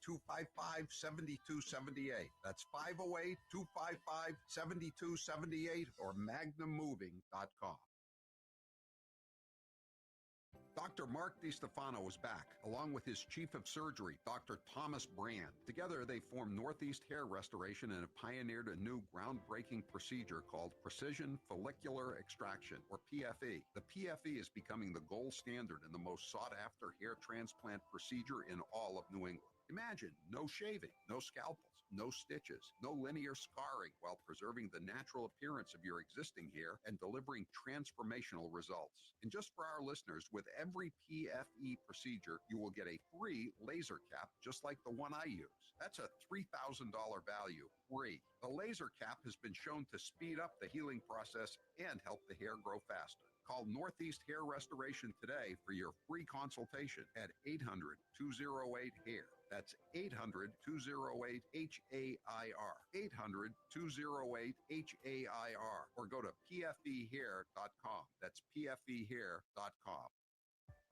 508-255-7278. That's 508-255-7278 or magnummoving.com. Dr. Mark DiStefano is back, along with his chief of surgery, Dr. Thomas Brand. Together, they formed Northeast Hair Restoration and have pioneered a new groundbreaking procedure called Precision Follicular Extraction, or PFE. The PFE is becoming the gold standard and the most sought-after hair transplant procedure in all of New England. Imagine no shaving, no scalpels, no stitches, no linear scarring, while preserving the natural appearance of your existing hair and delivering transformational results. And just for our listeners, with every PFE procedure, you will get a free laser cap just like the one I use. That's a $3,000 value, free. The laser cap has been shown to speed up the healing process and help the hair grow faster. Call Northeast Hair Restoration today for your free consultation at 800-208-HAIR. That's 800-208-HAIR. 800-208-HAIR. Or go to pfehair.com. That's pfehair.com.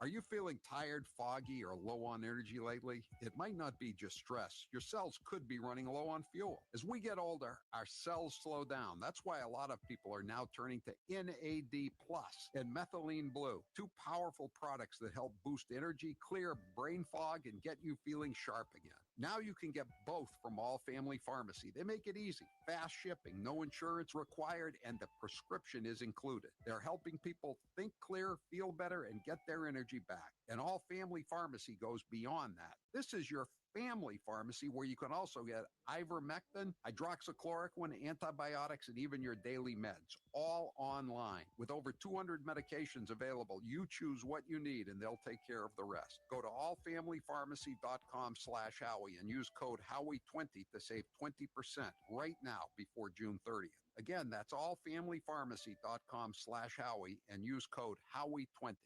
Are you feeling tired, foggy, or low on energy lately? It might not be just stress. Your cells could be running low on fuel. As we get older, our cells slow down. That's why a lot of people are now turning to NAD Plus and Methylene Blue, 2 powerful products that help boost energy, clear brain fog, and get you feeling sharp again. Now you can get both from All Family Pharmacy. They make it easy, fast shipping, no insurance required, and the prescription is included. They're helping people think clear, feel better, and get their energy back. And All Family Pharmacy goes beyond that. This is your family pharmacy where you can also get ivermectin, hydroxychloroquine, antibiotics, and even your daily meds, all online. With over 200 medications available, you choose what you need and they'll take care of the rest. Go to allfamilypharmacy.com/Howie and use code Howie20 to save 20% right now before June 30th. Again, that's allfamilypharmacy.com/Howie and use code Howie20.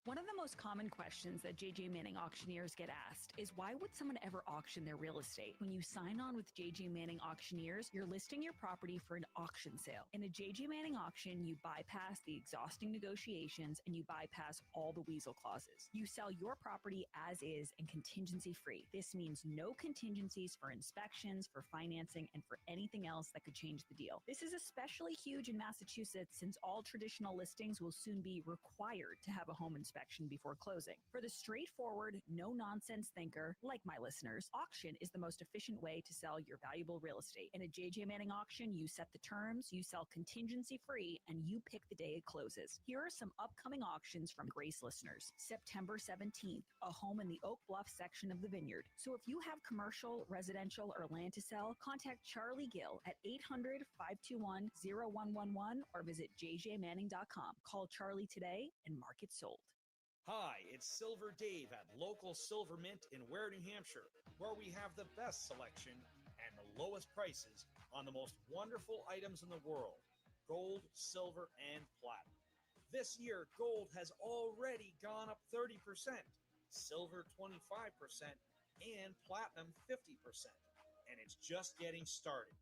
One of the most common questions that JJ Manning auctioneers get asked is, why would someone ever auction their real estate? When you sign on with JJ Manning auctioneers, you're listing your property for an auction sale. In a JJ Manning auction, you bypass the exhausting negotiations and you bypass all the weasel clauses. You sell your property as is and contingency free. This means no contingencies for inspections, for financing, and for anything else that could change the deal. This is especially huge in Massachusetts since all traditional listings will soon be required to have a home inspection before closing. For the straightforward, no-nonsense thinker like my listeners, auction is the most efficient way to sell your valuable real estate. In a JJ Manning auction, you set the terms, you sell contingency-free, and you pick the day it closes. Here are some upcoming auctions from Grace listeners. September 17th, a home in the Oak Bluff section of the Vineyard. So if you have commercial, residential, or land to sell, contact Charlie Gill at 800-521-0111 or visit jjmanning.com. Call Charlie today and mark it sold. Hi, it's Silver Dave at Local Silver Mint in Ware, New Hampshire, where we have the best selection and the lowest prices on the most wonderful items in the world: gold, silver, and platinum. This year, gold has already gone up 30%, silver 25%, and platinum 50%. And it's just getting started.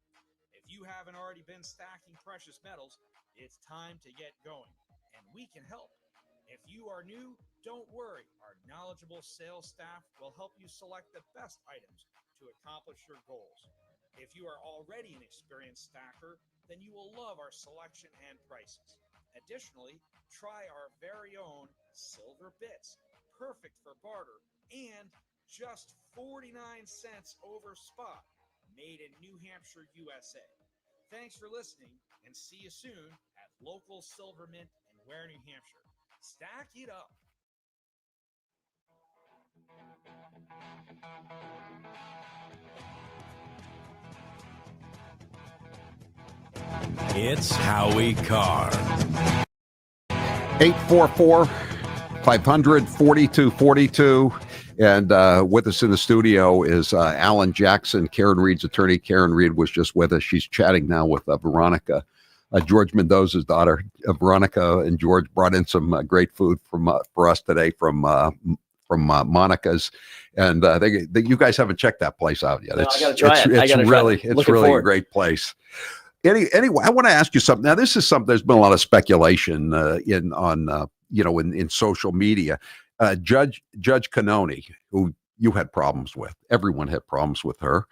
If you haven't already been stacking precious metals, it's time to get going, and we can help. If you are new, don't worry. Our knowledgeable sales staff will help you select the best items to accomplish your goals. If you are already an experienced stacker, then you will love our selection and prices. Additionally, try our very own silver bits, perfect for barter, and just 49 cents over spot, made in New Hampshire, USA. Thanks for listening, and see you soon at Local Silver Mint in Ware, New Hampshire. Stack it up. It's Howie Carr. 844-500-4242. And with us in the studio is Alan Jackson, Karen Reed's attorney. Karen Reed was just with us. She's chatting now with Veronica. George Mendoza's daughter. Veronica and George brought in some great food for us today from Monica's, and you guys haven't checked that place out yet. No, I gotta try it. It's really a great place. Anyway, I want to ask you something. Now, this is something. There's been a lot of speculation in social media. Judge Cannoni, who you had problems with, everyone had problems with her.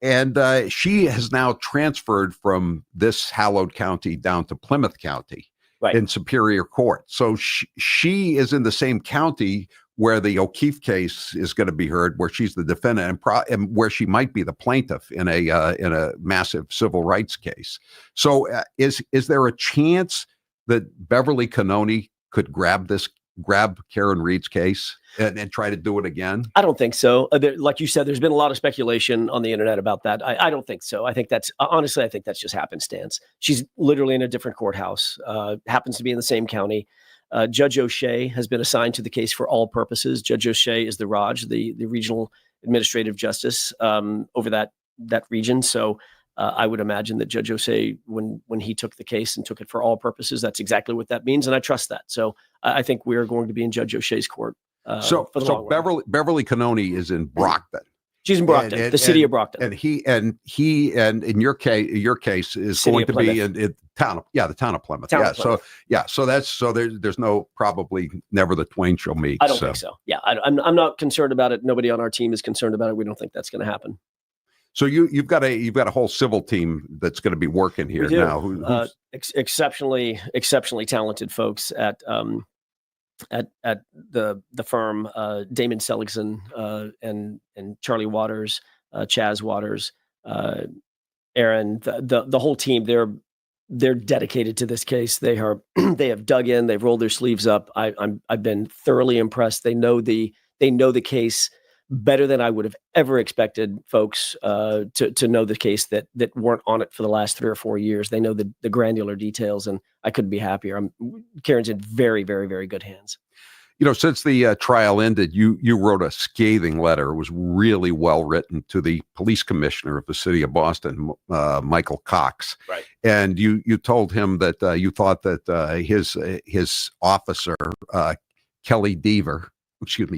And she has now transferred from this hallowed county down to Plymouth County in Superior Court. So she is in the same county where the O'Keefe case is going to be heard, where she's the defendant and where she might be the plaintiff in a massive civil rights case. So is there a chance that Beverly Cannoni could grab Karen Reed's case and try to do it again? I don't think so. Like you said, there's been a lot of speculation on the internet about that. I don't think so. I think that's just happenstance. She's literally in a different courthouse, happens to be in the same county. Judge O'Shea has been assigned to the case for all purposes. Judge O'Shea is the RAJ, the regional administrative justice over that region. So I would imagine that Judge O'Shea, when he took the case and took it for all purposes, that's exactly what that means. And I trust that. So I think we're going to be in Judge O'Shea's court. So Beverly Cannoni is in Brockton. She's in Brockton, the city of Brockton. And he in your case is City going to be Plymouth. in the town of Plymouth. Plymouth. So there's no, probably never the twain shall meet. I don't think so. Yeah, I'm not concerned about it. Nobody on our team is concerned about it. We don't think that's going to happen. So you've got a whole civil team that's going to be working here now. Exceptionally talented folks at at the firm, Damon Seligson and Charlie Waters, Chaz Waters, Aaron, the whole team. They're dedicated to this case. They have dug in. They've rolled their sleeves up. I've been thoroughly impressed. They know the case better than I would have ever expected folks to know the case that weren't on it for the last 3 or 4 years. They know the granular details, and I couldn't be happier. Karen's in very, very, very good hands. You know, since the trial ended, you wrote a scathing letter. It was really well written to the police commissioner of the city of Boston, Michael Cox. Right. And you told him that you thought that his officer, Kelly Dever, should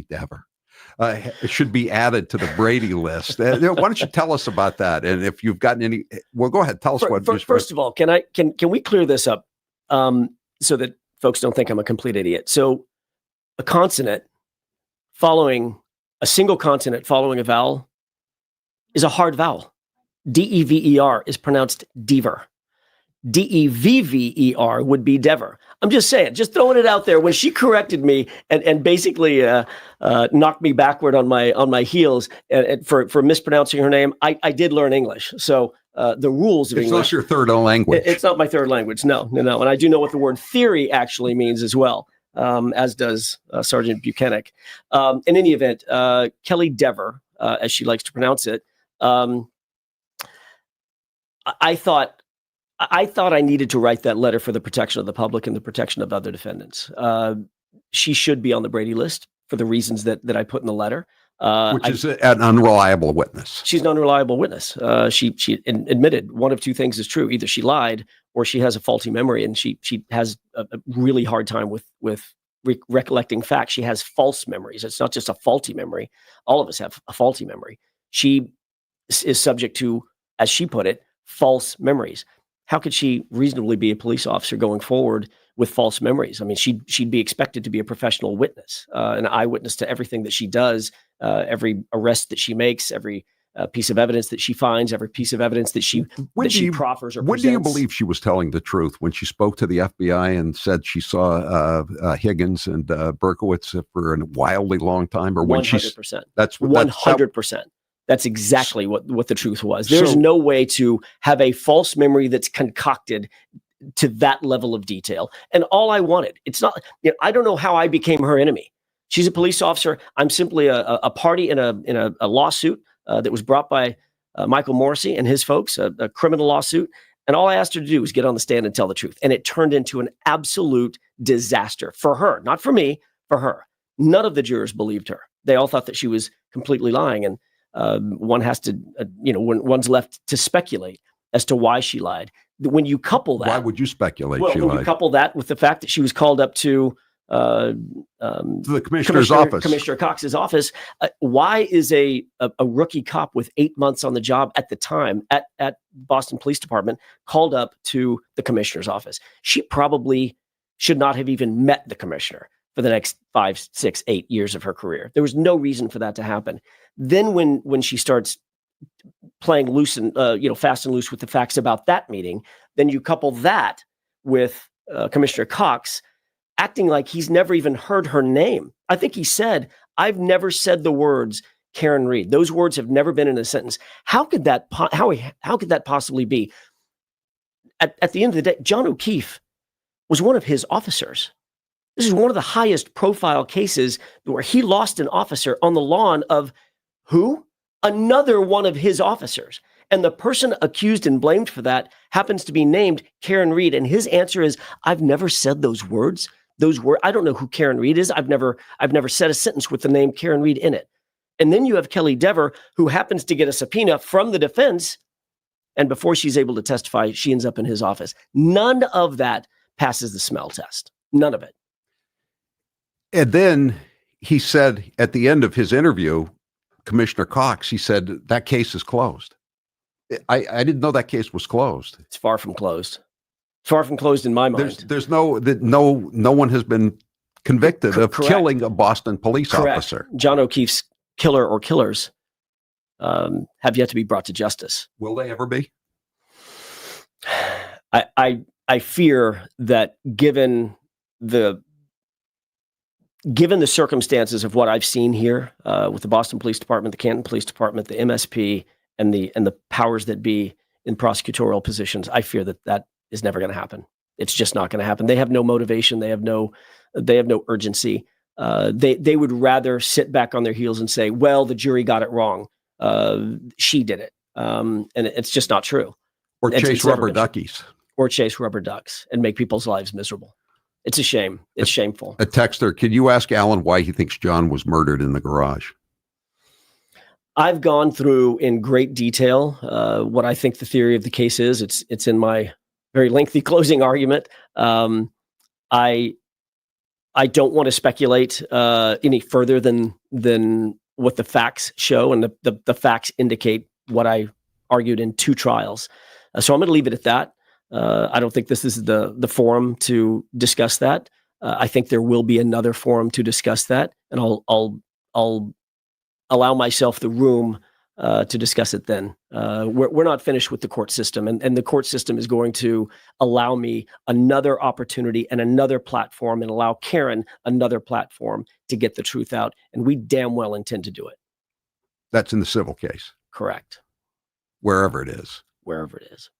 be added to the Brady list. Why don't you tell us about that? And if you've gotten any, well, go ahead. Tell us what. First of all, can we clear this up so that folks don't think I'm a complete idiot? So a single consonant following a vowel is a hard vowel. D-E-V-E-R is pronounced Dever. D-E-V-V-E-R would be Dever. I'm just saying, just throwing it out there. When she corrected me and basically knocked me backward on my heels for mispronouncing her name, I did learn English. So the rules of English. It's not your third language. It's not my third language. No. And I do know what the word theory actually means as well. As does Sergeant Buchanan. In any event, Kelly Dever, as she likes to pronounce it, I thought I needed to write that letter for the protection of the public and the protection of other defendants. She should be on the Brady list for the reasons that I put in the letter. Which is an unreliable witness. She's an unreliable witness. She admitted one of two things is true. Either she lied or she has a faulty memory, and she has a really hard time with recollecting facts. She has false memories. It's not just a faulty memory. All of us have a faulty memory. She is subject to, as she put it, false memories. How could she reasonably be a police officer going forward with false memories? I mean, she'd be expected to be a professional witness, an eyewitness to everything that she does, every arrest that she makes, every piece of evidence that she finds, every piece of evidence that she proffers or presents. When do you believe she was telling the truth? When she spoke to the FBI and said she saw Higgins and Berkowitz for a wildly long time, or when 100%. That's 100%. That's exactly what the truth was. There's no way to have a false memory that's concocted to that level of detail. And all I wanted, it's not, I don't know how I became her enemy. She's a police officer. I'm simply a party in a lawsuit that was brought by Michael Morrissey and his folks, a criminal lawsuit. And all I asked her to do was get on the stand and tell the truth. And it turned into an absolute disaster for her, not for me, for her. None of the jurors believed her. They all thought that she was completely lying. And one has to, when one's left to speculate as to why she lied. When you couple that, why would you speculate? Well, when you couple that with the fact that she was called up to the commissioner's office, Commissioner Cox's office, why is a rookie cop with 8 months on the job at the time at Boston Police Department called up to the commissioner's office? She probably should not have even met the commissioner for the next 5, 6, 8 years of her career. There was no reason for that to happen. Then when she starts playing loose and fast and loose with the facts about that meeting, then you couple that with Commissioner Cox acting like he's never even heard her name. I think he said, "I've never said the words Karen Read. Those words have never been in a sentence." How could that possibly be? At the end of the day, John O'Keefe was one of his officers. This is one of the highest profile cases where he lost an officer on the lawn of who? Another one of his officers. And the person accused and blamed for that happens to be named Karen Read. And his answer is, "I've never said those words. I don't know who Karen Read is. I've never said a sentence with the name Karen Read in it." And then you have Kelly Dever, who happens to get a subpoena from the defense. And before she's able to testify, she ends up in his office. None of that passes the smell test. None of it. And then he said at the end of his interview, Commissioner Cox, he said, that case is closed. I didn't know that case was closed. It's far from closed. Far from closed in my mind. There's no one has been convicted of killing a Boston police officer. John O'Keefe's killer or killers have yet to be brought to justice. Will they ever be? I fear that given the given the circumstances of what I've seen here with the Boston Police Department, the Canton Police Department, the MSP, and the powers that be in prosecutorial positions, I fear that is never going to happen. It's just not going to happen. They have no motivation. They have no urgency. They would rather sit back on their heels and say, well, the jury got it wrong. She did it. And it's just not true. Or chase rubber duckies. Or chase rubber ducks and make people's lives miserable. It's a shame. It's shameful. A texter, can you ask Alan why he thinks John was murdered in the garage? I've gone through in great detail what I think the theory of the case is. It's in my very lengthy closing argument. I don't want to speculate any further than what the facts show, and the facts indicate what I argued in 2 trials. So I'm going to leave it at that. I don't think this is the forum to discuss that. I think there will be another forum to discuss that, and I'll allow myself the room to discuss it then. We're not finished with the court system, and the court system is going to allow me another opportunity and another platform, and allow Karen another platform to get the truth out, and we damn well intend to do it. That's in the civil case. Correct. Wherever it is. Wherever it is.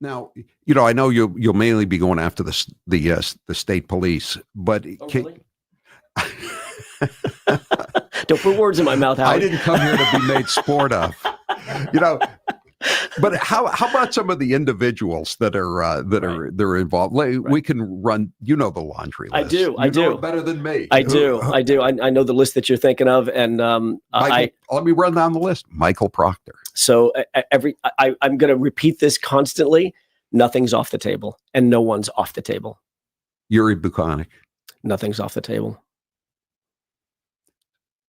Now, I know you'll mainly be going after the state police, but Really? Don't put words in my mouth, Howard. I didn't come here to be made sport of. But how about some of the individuals that are involved? We can run. You know the laundry list. I do. You know it better than me. I do. I know the list that you're thinking of, and let me run down the list. Michael Proctor. So I'm going to repeat this constantly. Nothing's off the table, and no one's off the table. Yuri Buconic. Nothing's off the table.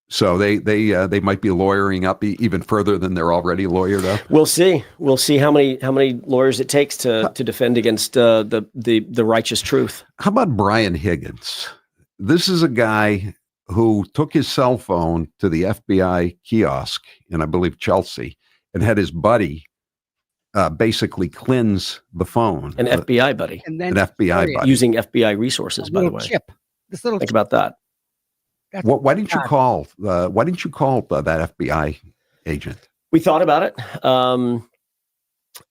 So they might be lawyering up even further than they're already lawyered up. We'll see. We'll see how many lawyers it takes to defend against the righteous truth. How about Brian Higgins? This is a guy who took his cell phone to the FBI kiosk in, I believe, Chelsea, and had his buddy basically cleanse the phone. An FBI buddy. And then an FBI buddy. Using FBI resources, by the way. Chip. This little Think about that. Why didn't you call? Why didn't you call that FBI agent? We thought about it.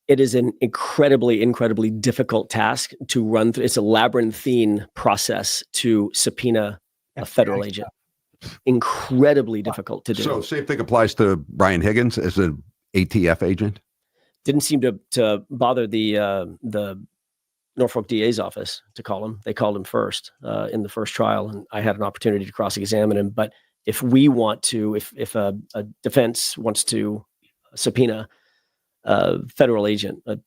It is an incredibly difficult task to run through. It's a labyrinthine process to subpoena a federal agent. Incredibly difficult to do. So, same thing applies to Brian Higgins as an ATF agent. Didn't seem to bother the Norfolk DA's office to call him. They called him first in the first trial, and I had an opportunity to cross-examine him. But if we want to, if a defense wants to subpoena a federal agent, a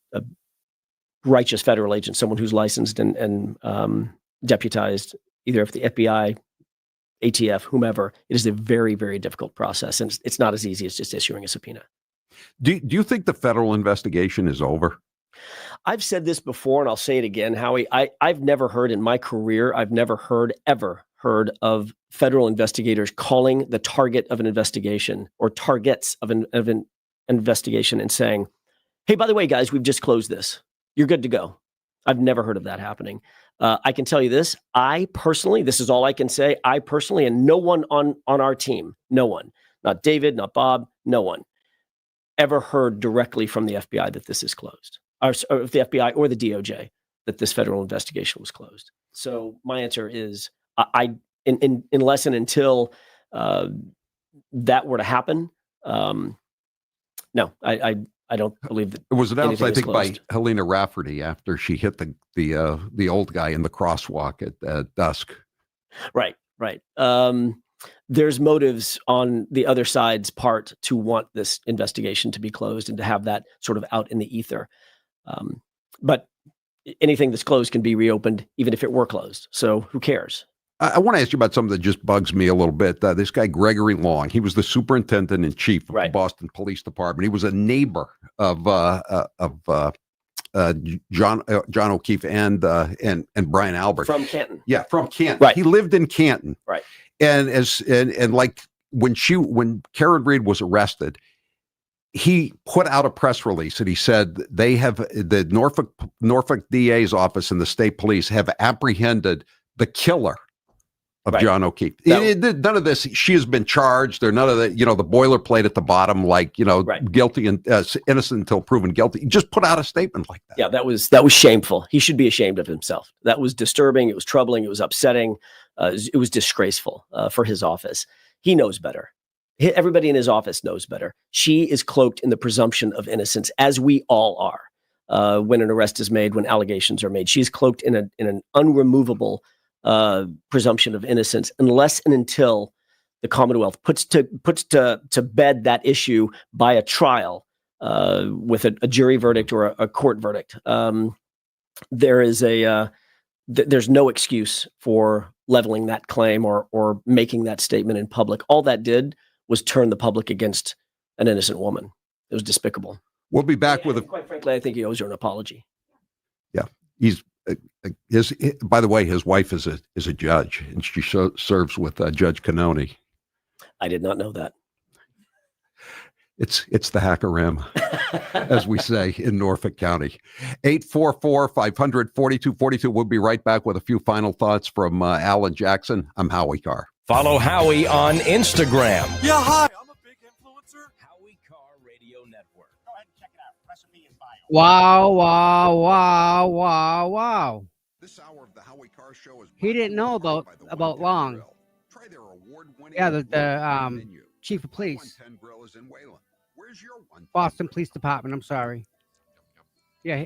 righteous federal agent, someone who's licensed and deputized, either if the FBI, ATF, whomever, it is a very, very difficult process, and it's not as easy as just issuing a subpoena. Do you think the federal investigation is over? I've said this before, and I'll say it again, Howie. I've never heard in my career, ever heard of federal investigators calling the target of an investigation or targets of an investigation and saying, hey, by the way, guys, we've just closed this. You're good to go. I've never heard of that happening. I can tell you this. I personally, this is all I can say, I personally, and no one on our team, no one, not David, not Bob, no one, ever heard directly from the FBI that this is closed. Or if the FBI or the DOJ, that this federal investigation was closed. So my answer is, unless and until that were to happen, no, I don't believe that. It was announced, I is think, by closed. Helena Rafferty after she hit the old guy in the crosswalk at dusk. Right. There's motives on the other side's part to want this investigation to be closed and to have that sort of out in the ether. But anything that's closed can be reopened, even if it were closed. So who cares? I want to ask you about something that just bugs me a little bit. This guy, Gregory Long, he was the superintendent in chief of the Boston Police Department. He was a neighbor of John O'Keefe and Brian Albert From Canton. Yeah, from Canton. Right. He lived in Canton. Right. And like when Karen Reed was arrested, he put out a press release and he said the Norfolk DA's office and the state police have apprehended the killer of Right. John O'Keefe. None of this. She has been charged, or none of the, the boilerplate at the bottom, like, guilty and innocent until proven guilty. Just put out a statement like that. Yeah, that was shameful. He should be ashamed of himself. That was disturbing. It was troubling. It was upsetting. It was disgraceful for his office. He knows better. Everybody in his office knows better. She is cloaked in the presumption of innocence, as we all are. When an arrest is made, when allegations are made, she's cloaked in an unremovable presumption of innocence, unless and until the Commonwealth puts to bed that issue by a trial with a jury verdict or a court verdict. There's no excuse for leveling that claim or making that statement in public. All that did was turn the public against an innocent woman. It was despicable. We'll be back with quite frankly, I think he owes her an apology. Yeah, he's by the way, his wife is a judge, and she serves with Judge Cannoni. I did not know that. It's the Hackaram, as we say in Norfolk County. 844-500-4242. We'll be right back with a few final thoughts from Alan Jackson. I'm Howie Carr. Follow Howie on Instagram. Yeah, hi. I'm a big influencer. Howie Carr Radio Network. Go ahead and check it out. Recipe in bio. Wow, wow, wow, wow, wow. This hour of the Howie Carr Show is He didn't know about Long. Try their award-winning Yeah, the chief of police. 110 Grill is in Wayland. Where's your one? Boston Police Department. I'm sorry. Yeah,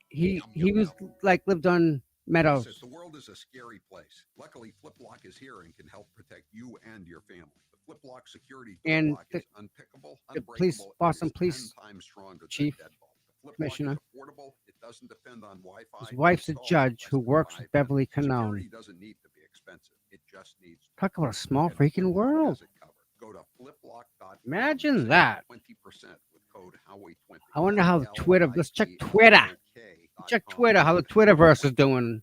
he was like lived on Meadows. The world is a scary place. Luckily, FlipLock is here and can help protect you and your family. The FlipLock security And lock is unpickable, the police, unbreakable, Boston and is Police 10 times stronger chief than deadbolt. The FlipLock commissioner. is affordable. It doesn't depend on Wi-Fi. His wife's a Install judge less who than works 5 with Beverly minutes. Cannone. Security doesn't need to be expensive. It just needs to Talk about a small freaking world. go to fliplock.com. Imagine that. 20% with code Howie20. I wonder how Twitter. Let's check Twitter. Check Twitter. How the Twitterverse is doing.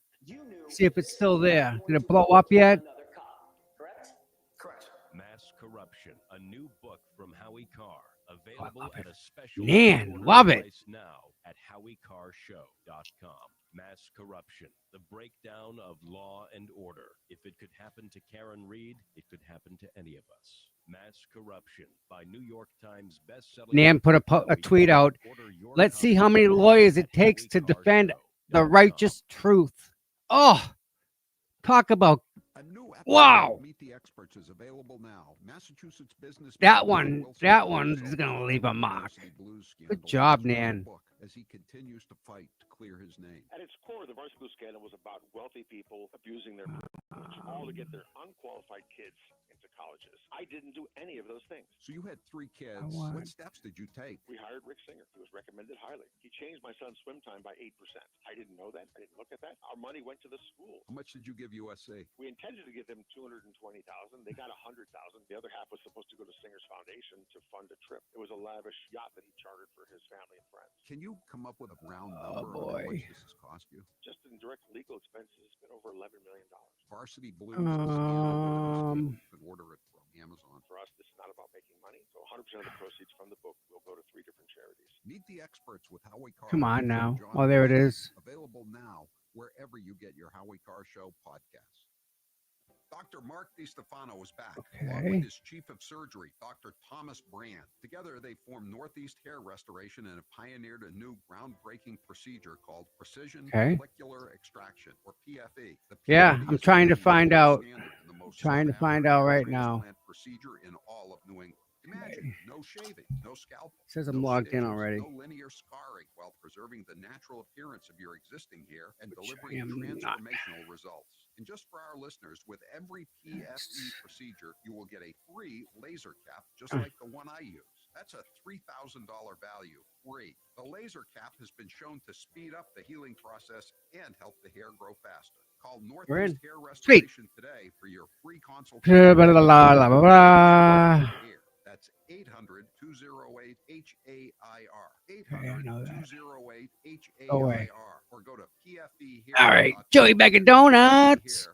See if it's still there. Did it blow up yet? Mass Corruption, a new book from Howie Carr, available at a special Man, order love it. price now at HowieCarrShow.com. Mass Corruption, the breakdown of law and order. If it could happen to Karen Reed, it could happen to any of us. Mass Corruption by New York Times bestselling. Nan put a tweet out. Let's see how many lawyers it takes to defend the righteous truth. Oh, talk about wow. Meet the Experts is available now. Massachusetts business. That one's gonna leave a mark. Good job, Nan. As he continues to fight to clear his name. At its core, the Varsity Blues scandal was about wealthy people abusing their privilege, all to get their unqualified kids into colleges. I didn't do any of those things. So you had 3 kids. What steps did you take? We hired Rick Singer. He was recommended highly. He changed my son's swim time by 8%. I didn't know that. I didn't look at that. Our money went to the school. How much did you give USC? We intended to give them $220,000. They got $100,000. The other half was supposed to go to Singer's Foundation to fund a trip. It was a lavish yacht that he chartered for his family and friends. Can you come up with a round number of how much this has cost you? Just in direct legal expenses, it's been over $11 million. Varsity Blues. Um, can order it from Amazon. For us, this is not about making money. So 100% of the proceeds from the book will go to 3 different charities. Meet the Experts with Howie Carr. Come on now. Oh, there it is. Available now wherever you get your Howie Carr Show podcast. Dr. Mark DiStefano is back, along with his chief of surgery, Dr. Thomas Brand. Together, they formed Northeast Hair Restoration and have pioneered a new groundbreaking procedure called Precision Follicular Extraction, or PFE. Yeah, I'm trying to find out. Right now. Procedure in all of New England. Imagine no shaving, no scalpel. It says I'm logged in stitches, already. No linear scarring while preserving the natural appearance of your existing hair and delivering transformational results. And just for our listeners, with every PFE procedure, you will get a free laser cap, just like the one I use. That's a $3,000 value, free. The laser cap has been shown to speed up the healing process and help the hair grow faster. Call Northeast Hair Restoration today for your free consultation. That's 800-208-HAIR. 800-208-HAIR. Or go to PFE here. All right, Joey Bag of Donuts.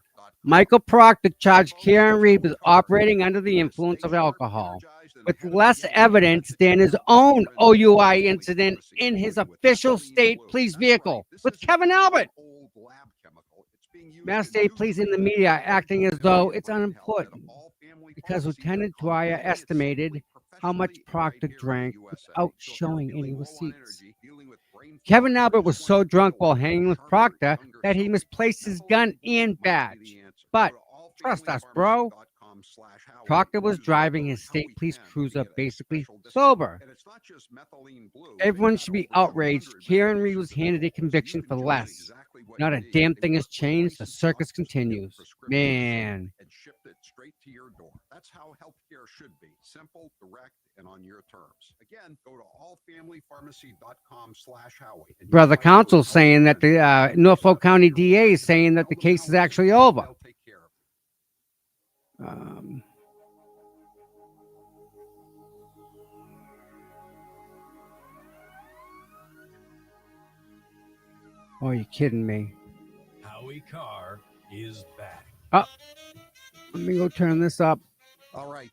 Michael Proctor charged Karen Reed with operating under the influence of alcohol, with less evidence than his own OUI incident in his official state police vehicle with Kevin Albert. Mass State Police in the media acting as though it's unimportant because Lieutenant Dwyer estimated how much Proctor drank without showing any receipts. Kevin Albert was so drunk while hanging with Proctor that he misplaced his gun and badge. But trust us, bro. Proctor was driving his state police cruiser basically sober. Everyone should be outraged. Karen Reed was handed a conviction for less. Not a damn thing has changed. The circus continues. Man. And shipped it straight to your door. That's how healthcare should be. Simple, direct, and on your terms. Again, go to allfamilypharmacy.com/Howie. Brother counsel saying that the Norfolk County DA is saying that the case is actually over. Oh, you're kidding me. Howie Carr is back. Oh, let me go turn this up. All right.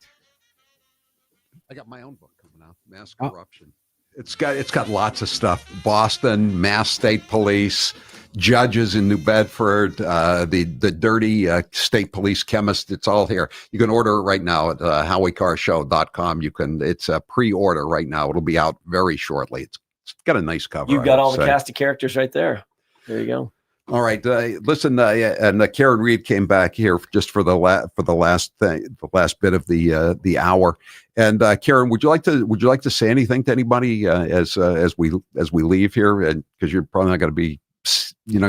I got my own book coming out, Mass Corruption. It's got lots of stuff. Boston, Mass State Police, judges in New Bedford, the dirty state police chemist. It's all here. You can order it right now at HowieCarShow.com. It's a pre-order right now. It'll be out very shortly. It's got a nice cover. You've got all the cast of characters right there. There you go. All right, listen, and Karen Reed came back here just for the last bit of the hour. And Karen, would you like to say anything to anybody as we leave here? And because you're probably not going to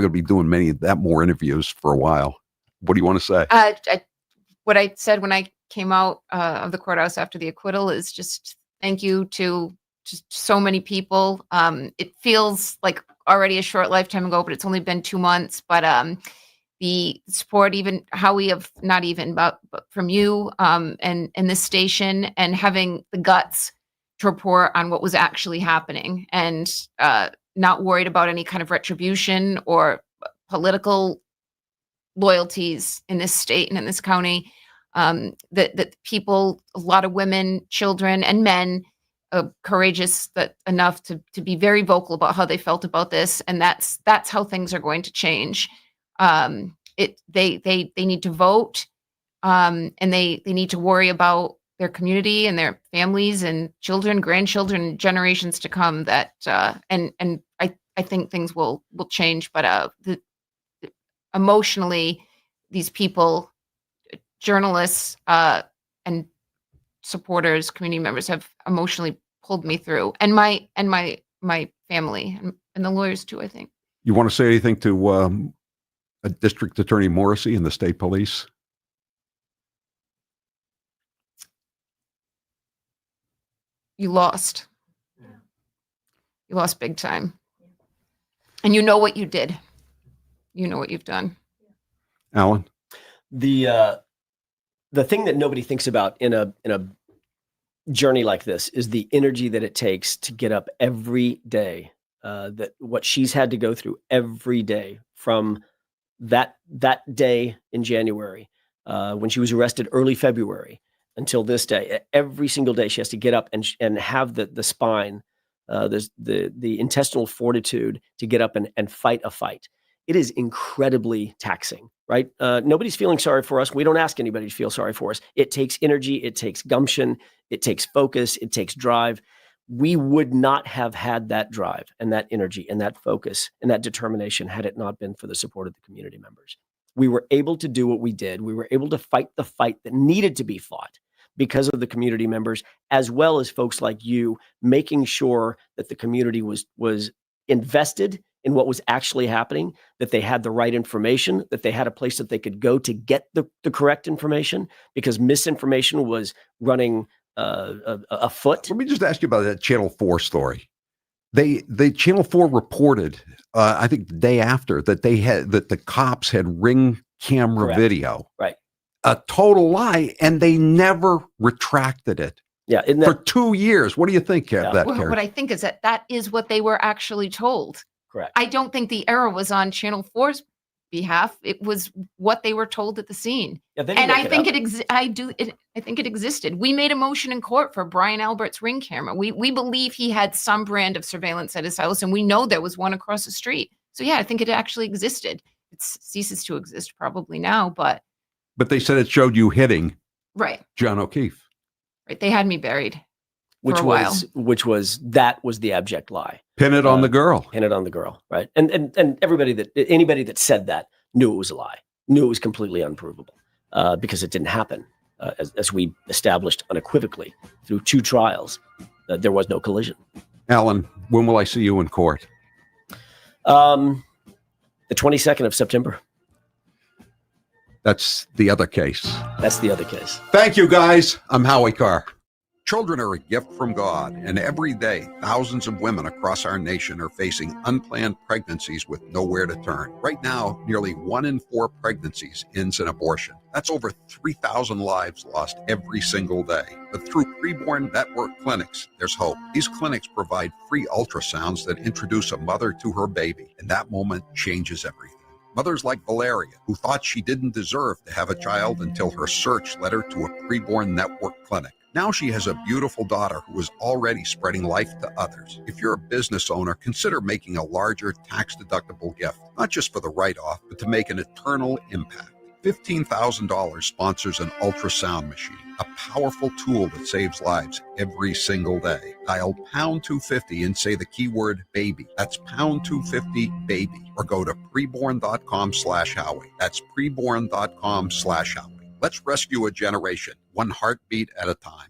be doing that more interviews for a while. What do you want to say? What I said when I came out of the courthouse after the acquittal is just thank you to just so many people. It feels like already a short lifetime ago, but it's only been 2 months. But the support, even Howie, of not even, but from you and this station, and having the guts to report on what was actually happening, and not worried about any kind of retribution or political loyalties in this state and in this county. That people, a lot of women, children, and men, courageous enough to be very vocal about how they felt about this, and that's how things are going to change. They need to vote, and they need to worry about their community and their families and children, grandchildren, generations to come. That and I think things will change, but emotionally, these people, journalists, and supporters, community members, have emotionally pulled me through, and my family and the lawyers too, I think. You want to say anything to District Attorney Morrissey and the state police? You lost. You lost big time. And you know what you did. You know what you've done. Alan? The thing that nobody thinks about in a journey like this is the energy that it takes to get up every day. That what she's had to go through every day from that day in January, when she was arrested early February, until this day. Every single day she has to get up and have the spine, the intestinal fortitude to get up and fight a fight. It is incredibly taxing, right? Nobody's feeling sorry for us. We don't ask anybody to feel sorry for us. It takes energy. It takes gumption. It takes focus. It takes drive. We would not have had that drive and that energy and that focus and that determination had it not been for the support of the community members. We were able to do what we did. We were able to fight the fight that needed to be fought because of the community members, as well as folks like you, making sure that the community was invested in what was actually happening, that they had the right information, that they had a place that they could go to get the correct information, because misinformation was running afoot. Let me just ask you about that Channel 4 story. They Channel 4 reported, I think the day after, that the cops had Ring camera Correct. video. Right. A total lie, and they never retracted it. Yeah, for 2 years. What do you think of that? Well, what I think is that is what they were actually told. Correct. I don't think the error was on Channel 4's behalf. It was what they were told at the scene. Yeah, they didn't and I make it think up. I think it existed. We made a motion in court for Brian Albert's Ring camera. We believe he had some brand of surveillance at his house, and we know there was one across the street. So yeah, I think it actually existed. it ceases to exist probably now, but But they said it showed you hitting right. John O'Keefe. Right. They had me buried Which for a while. that was the abject lie. Pin it on the girl. Pin it on the girl, right? And anybody that said that knew it was a lie, knew it was completely unprovable, because it didn't happen. As we established unequivocally through 2 trials, there was no collision. Alan, when will I see you in court? The 22nd of September. That's the other case. That's the other case. Thank you, guys. I'm Howie Carr. Children are a gift from God, and every day, thousands of women across our nation are facing unplanned pregnancies with nowhere to turn. Right now, nearly 1 in 4 pregnancies ends in abortion. That's over 3,000 lives lost every single day. But through Preborn Network clinics, there's hope. These clinics provide free ultrasounds that introduce a mother to her baby, and that moment changes everything. Mothers like Valeria, who thought she didn't deserve to have a child until her search led her to a Preborn Network clinic. Now she has a beautiful daughter who is already spreading life to others. If you're a business owner, consider making a larger tax-deductible gift, not just for the write-off, but to make an eternal impact. $15,000 sponsors an ultrasound machine, a powerful tool that saves lives every single day. Dial pound 250 and say the keyword baby. That's pound 250 baby. Or go to preborn.com/Howie. That's preborn.com/Howie. Let's rescue a generation, one heartbeat at a time.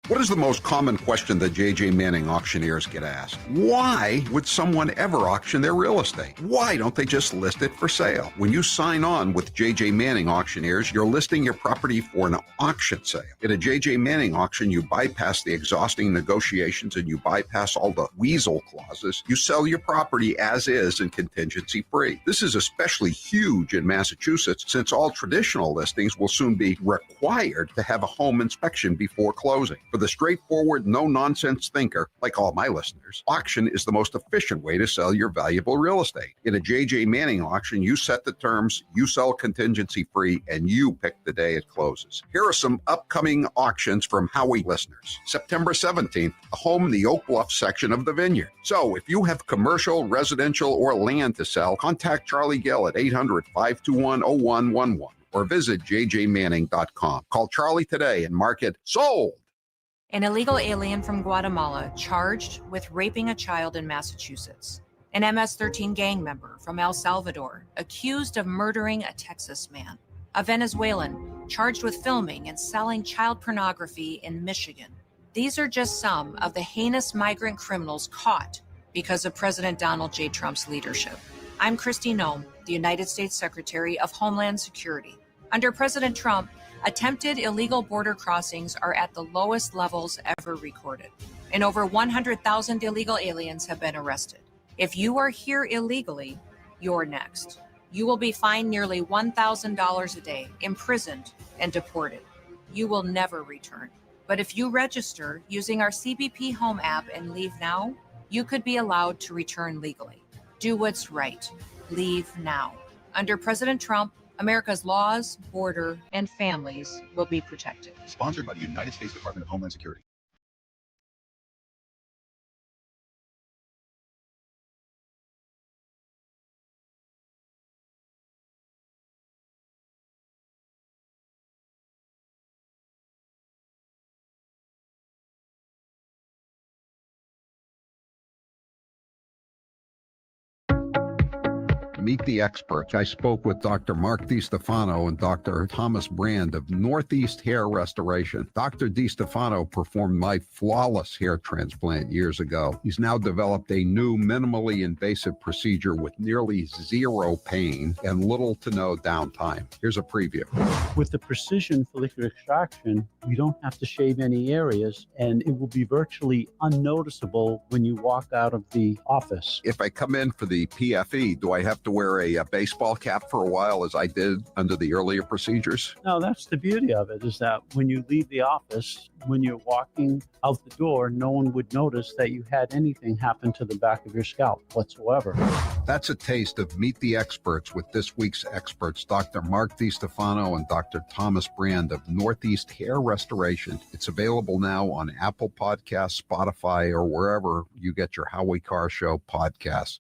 What is the most common question that J.J. Manning auctioneers get asked? Why would someone ever auction their real estate? Why don't they just list it for sale? When you sign on with J.J. Manning auctioneers, you're listing your property for an auction sale. At a J.J. Manning auction, you bypass the exhausting negotiations and you bypass all the weasel clauses. You sell your property as is and contingency free. This is especially huge in Massachusetts since all traditional listings will soon be required to have a home inspection before closing. For the straightforward, no-nonsense thinker, like all my listeners, auction is the most efficient way to sell your valuable real estate. In a J.J. Manning auction, you set the terms, you sell contingency-free, and you pick the day it closes. Here are some upcoming auctions from Howie listeners. September 17th, a home in the Oak Bluff section of the Vineyard. So if you have commercial, residential, or land to sell, contact Charlie Gill at 800-521-0111 or visit jjmanning.com. Call Charlie today and mark it sold. An illegal alien from Guatemala charged with raping a child in Massachusetts. An MS-13 gang member from El Salvador accused of murdering a Texas man. A Venezuelan charged with filming and selling child pornography in Michigan. These are just some of the heinous migrant criminals caught because of President Donald J. Trump's leadership. I'm Kristi Noem, the United States Secretary of Homeland Security. Under President Trump, attempted illegal border crossings are at the lowest levels ever recorded, and over 100,000 illegal aliens have been arrested. If you are here illegally, you're next. You will be fined nearly $1,000 a day, imprisoned, and deported. You will never return. But if you register using our CBP Home app and leave now, you could be allowed to return legally. Do what's right. Leave now. Under President Trump, America's laws, border, and families will be protected. Sponsored by the United States Department of Homeland Security. Meet the experts. I spoke with Dr. Mark DiStefano and Dr. Thomas Brand of Northeast Hair Restoration. Dr. DiStefano performed my flawless hair transplant years ago. He's now developed a new minimally invasive procedure with nearly zero pain and little to no downtime. Here's a preview. With the precision follicular extraction, you don't have to shave any areas, and it will be virtually unnoticeable when you walk out of the office. If I come in for the PFE, do I have to wear a baseball cap for a while as I did under the earlier procedures? No, that's the beauty of it, is that when you leave the office, when you're walking out the door, no one would notice that you had anything happen to the back of your scalp whatsoever. That's a taste of Meet the Experts with this week's experts, Dr. Mark DiStefano and Dr. Thomas Brand of Northeast Hair Restoration. It's available now on Apple Podcasts, Spotify, or wherever you get your Howie Carr Show podcasts.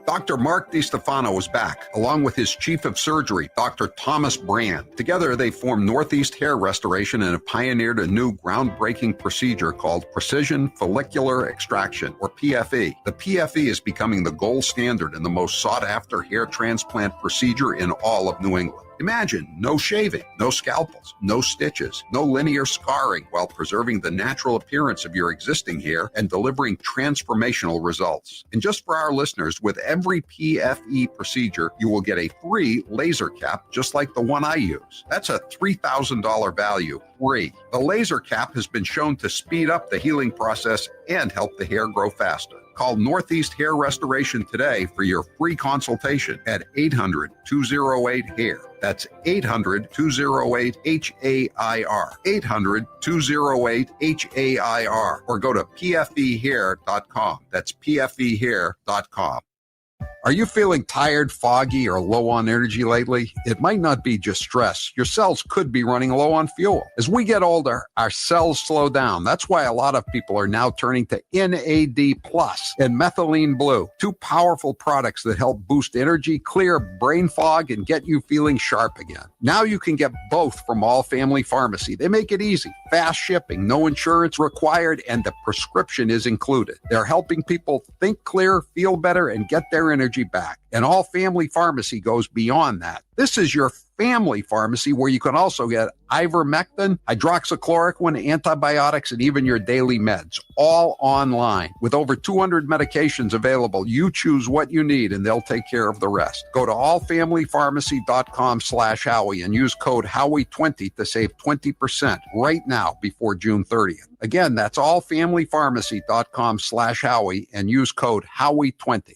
Dr. Mark DiStefano is back, along with his chief of surgery, Dr. Thomas Brand. Together, they formed Northeast Hair Restoration and have pioneered a new groundbreaking procedure called Precision Follicular Extraction, or PFE. The PFE is becoming the gold standard and the most sought-after hair transplant procedure in all of New England. Imagine no shaving, no scalpels, no stitches, no linear scarring, while preserving the natural appearance of your existing hair and delivering transformational results. And just for our listeners, with every PFE procedure, you will get a free laser cap just like the one I use. That's a $3,000 value, free. The laser cap has been shown to speed up the healing process and help the hair grow faster. Call Northeast Hair Restoration today for your free consultation at 800-208-HAIR. That's 800-208-HAIR. 800-208-HAIR. Or go to pfehair.com. That's pfehair.com. Are you feeling tired, foggy, or low on energy lately? It might not be just stress. Your cells could be running low on fuel. As we get older, our cells slow down. That's why a lot of people are now turning to NAD Plus and Methylene Blue, two powerful products that help boost energy, clear brain fog, and get you feeling sharp again. Now you can get both from All Family Pharmacy. They make it easy, fast shipping, no insurance required, and the prescription is included. They're helping people think clear, feel better, and get their energy back. And All Family Pharmacy goes beyond that. This is your family pharmacy where you can also get ivermectin, hydroxychloroquine, antibiotics, and even your daily meds, all online. With over 200 medications available, you choose what you need and they'll take care of the rest. Go to allfamilypharmacy.com/Howie and use code Howie20 to save 20% right now before June 30th. Again, that's allfamilypharmacy.com/Howie and use code Howie20.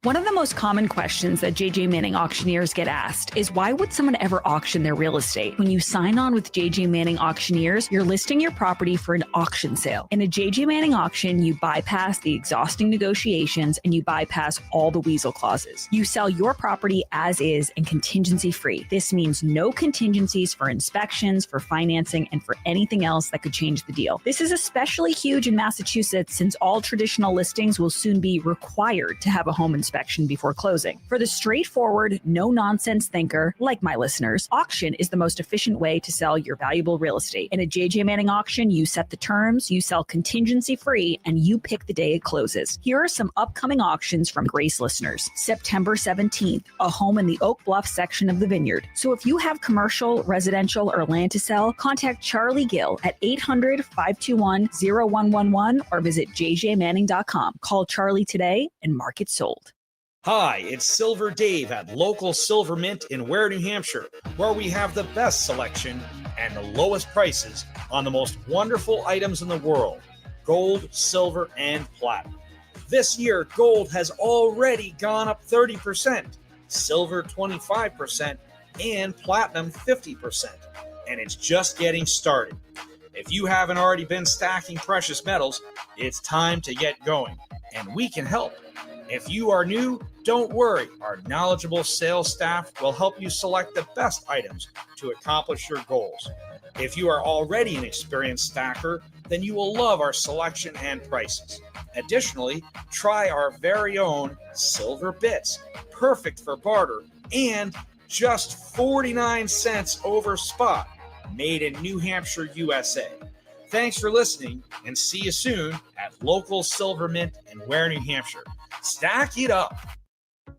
One of the most common questions that JJ Manning auctioneers get asked is why would someone ever auction their real estate? When you sign on with JJ Manning auctioneers, you're listing your property for an auction sale. In a JJ Manning auction, you bypass the exhausting negotiations and you bypass all the weasel clauses. You sell your property as is and contingency free. This means no contingencies for inspections, for financing, and for anything else that could change the deal. This is especially huge in Massachusetts since all traditional listings will soon be required to have a home inspection before closing. For the straightforward, no-nonsense thinker, like my listeners, auction is the most efficient way to sell your valuable real estate. In a JJ Manning auction, you set the terms, you sell contingency-free, and you pick the day it closes. Here are some upcoming auctions from Grace listeners. September 17th, a home in the Oak Bluff section of the Vineyard. So if you have commercial, residential, or land to sell, contact Charlie Gill at 800-521-0111 or visit jjmanning.com. Call Charlie today and mark it sold. Hi, it's Silver Dave at Local Silver Mint in Ware, New Hampshire, where we have the best selection and the lowest prices on the most wonderful items in the world, gold, silver, and platinum. This year, gold has already gone up 30%, silver 25%, and platinum 50%, and it's just getting started. If you haven't already been stacking precious metals, it's time to get going, and we can help. If you are new, don't worry. Our knowledgeable sales staff will help you select the best items to accomplish your goals. If you are already an experienced stacker, then you will love our selection and prices. Additionally, try our very own silver bits, perfect for barter, and just 49 cents over spot, made in New Hampshire, USA. Thanks for listening, and see you soon at Local Silver Mint in Ware, New Hampshire. Stack it up.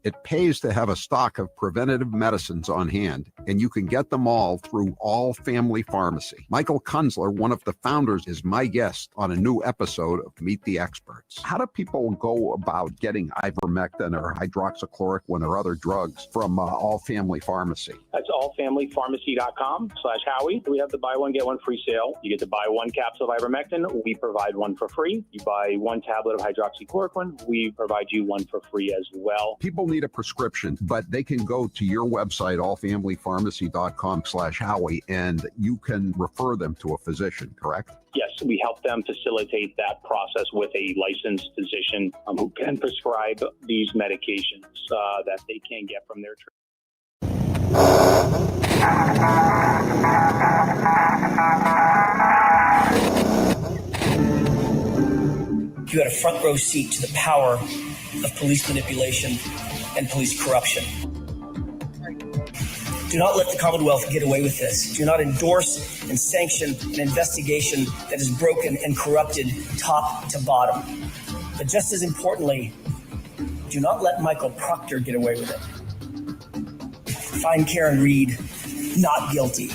It pays to have a stock of preventative medicines on hand, and you can get them all through All Family Pharmacy. Michael Kunzler, one of the founders, is my guest on a new episode of Meet the Experts. How do people go about getting ivermectin or hydroxychloroquine or other drugs from All Family Pharmacy? That's allfamilypharmacy.com/Howie. We have the buy one, get one free sale. You get to buy one capsule of ivermectin. We provide one for free. You buy one tablet of hydroxychloroquine. We provide you one for free as well. People need a prescription, but they can go to your website, allfamilypharmacy.com/Howie, and you can refer them to a physician, correct? Yes, we help them facilitate that process with a licensed physician who can prescribe these medications that they can get from their treatment. You had a front row seat to the power of police manipulation and police corruption. Do not let the Commonwealth get away with this. Do not endorse and sanction an investigation that is broken and corrupted top to bottom. But just as importantly, do not let Michael Proctor get away with it. Find Karen Reed not guilty.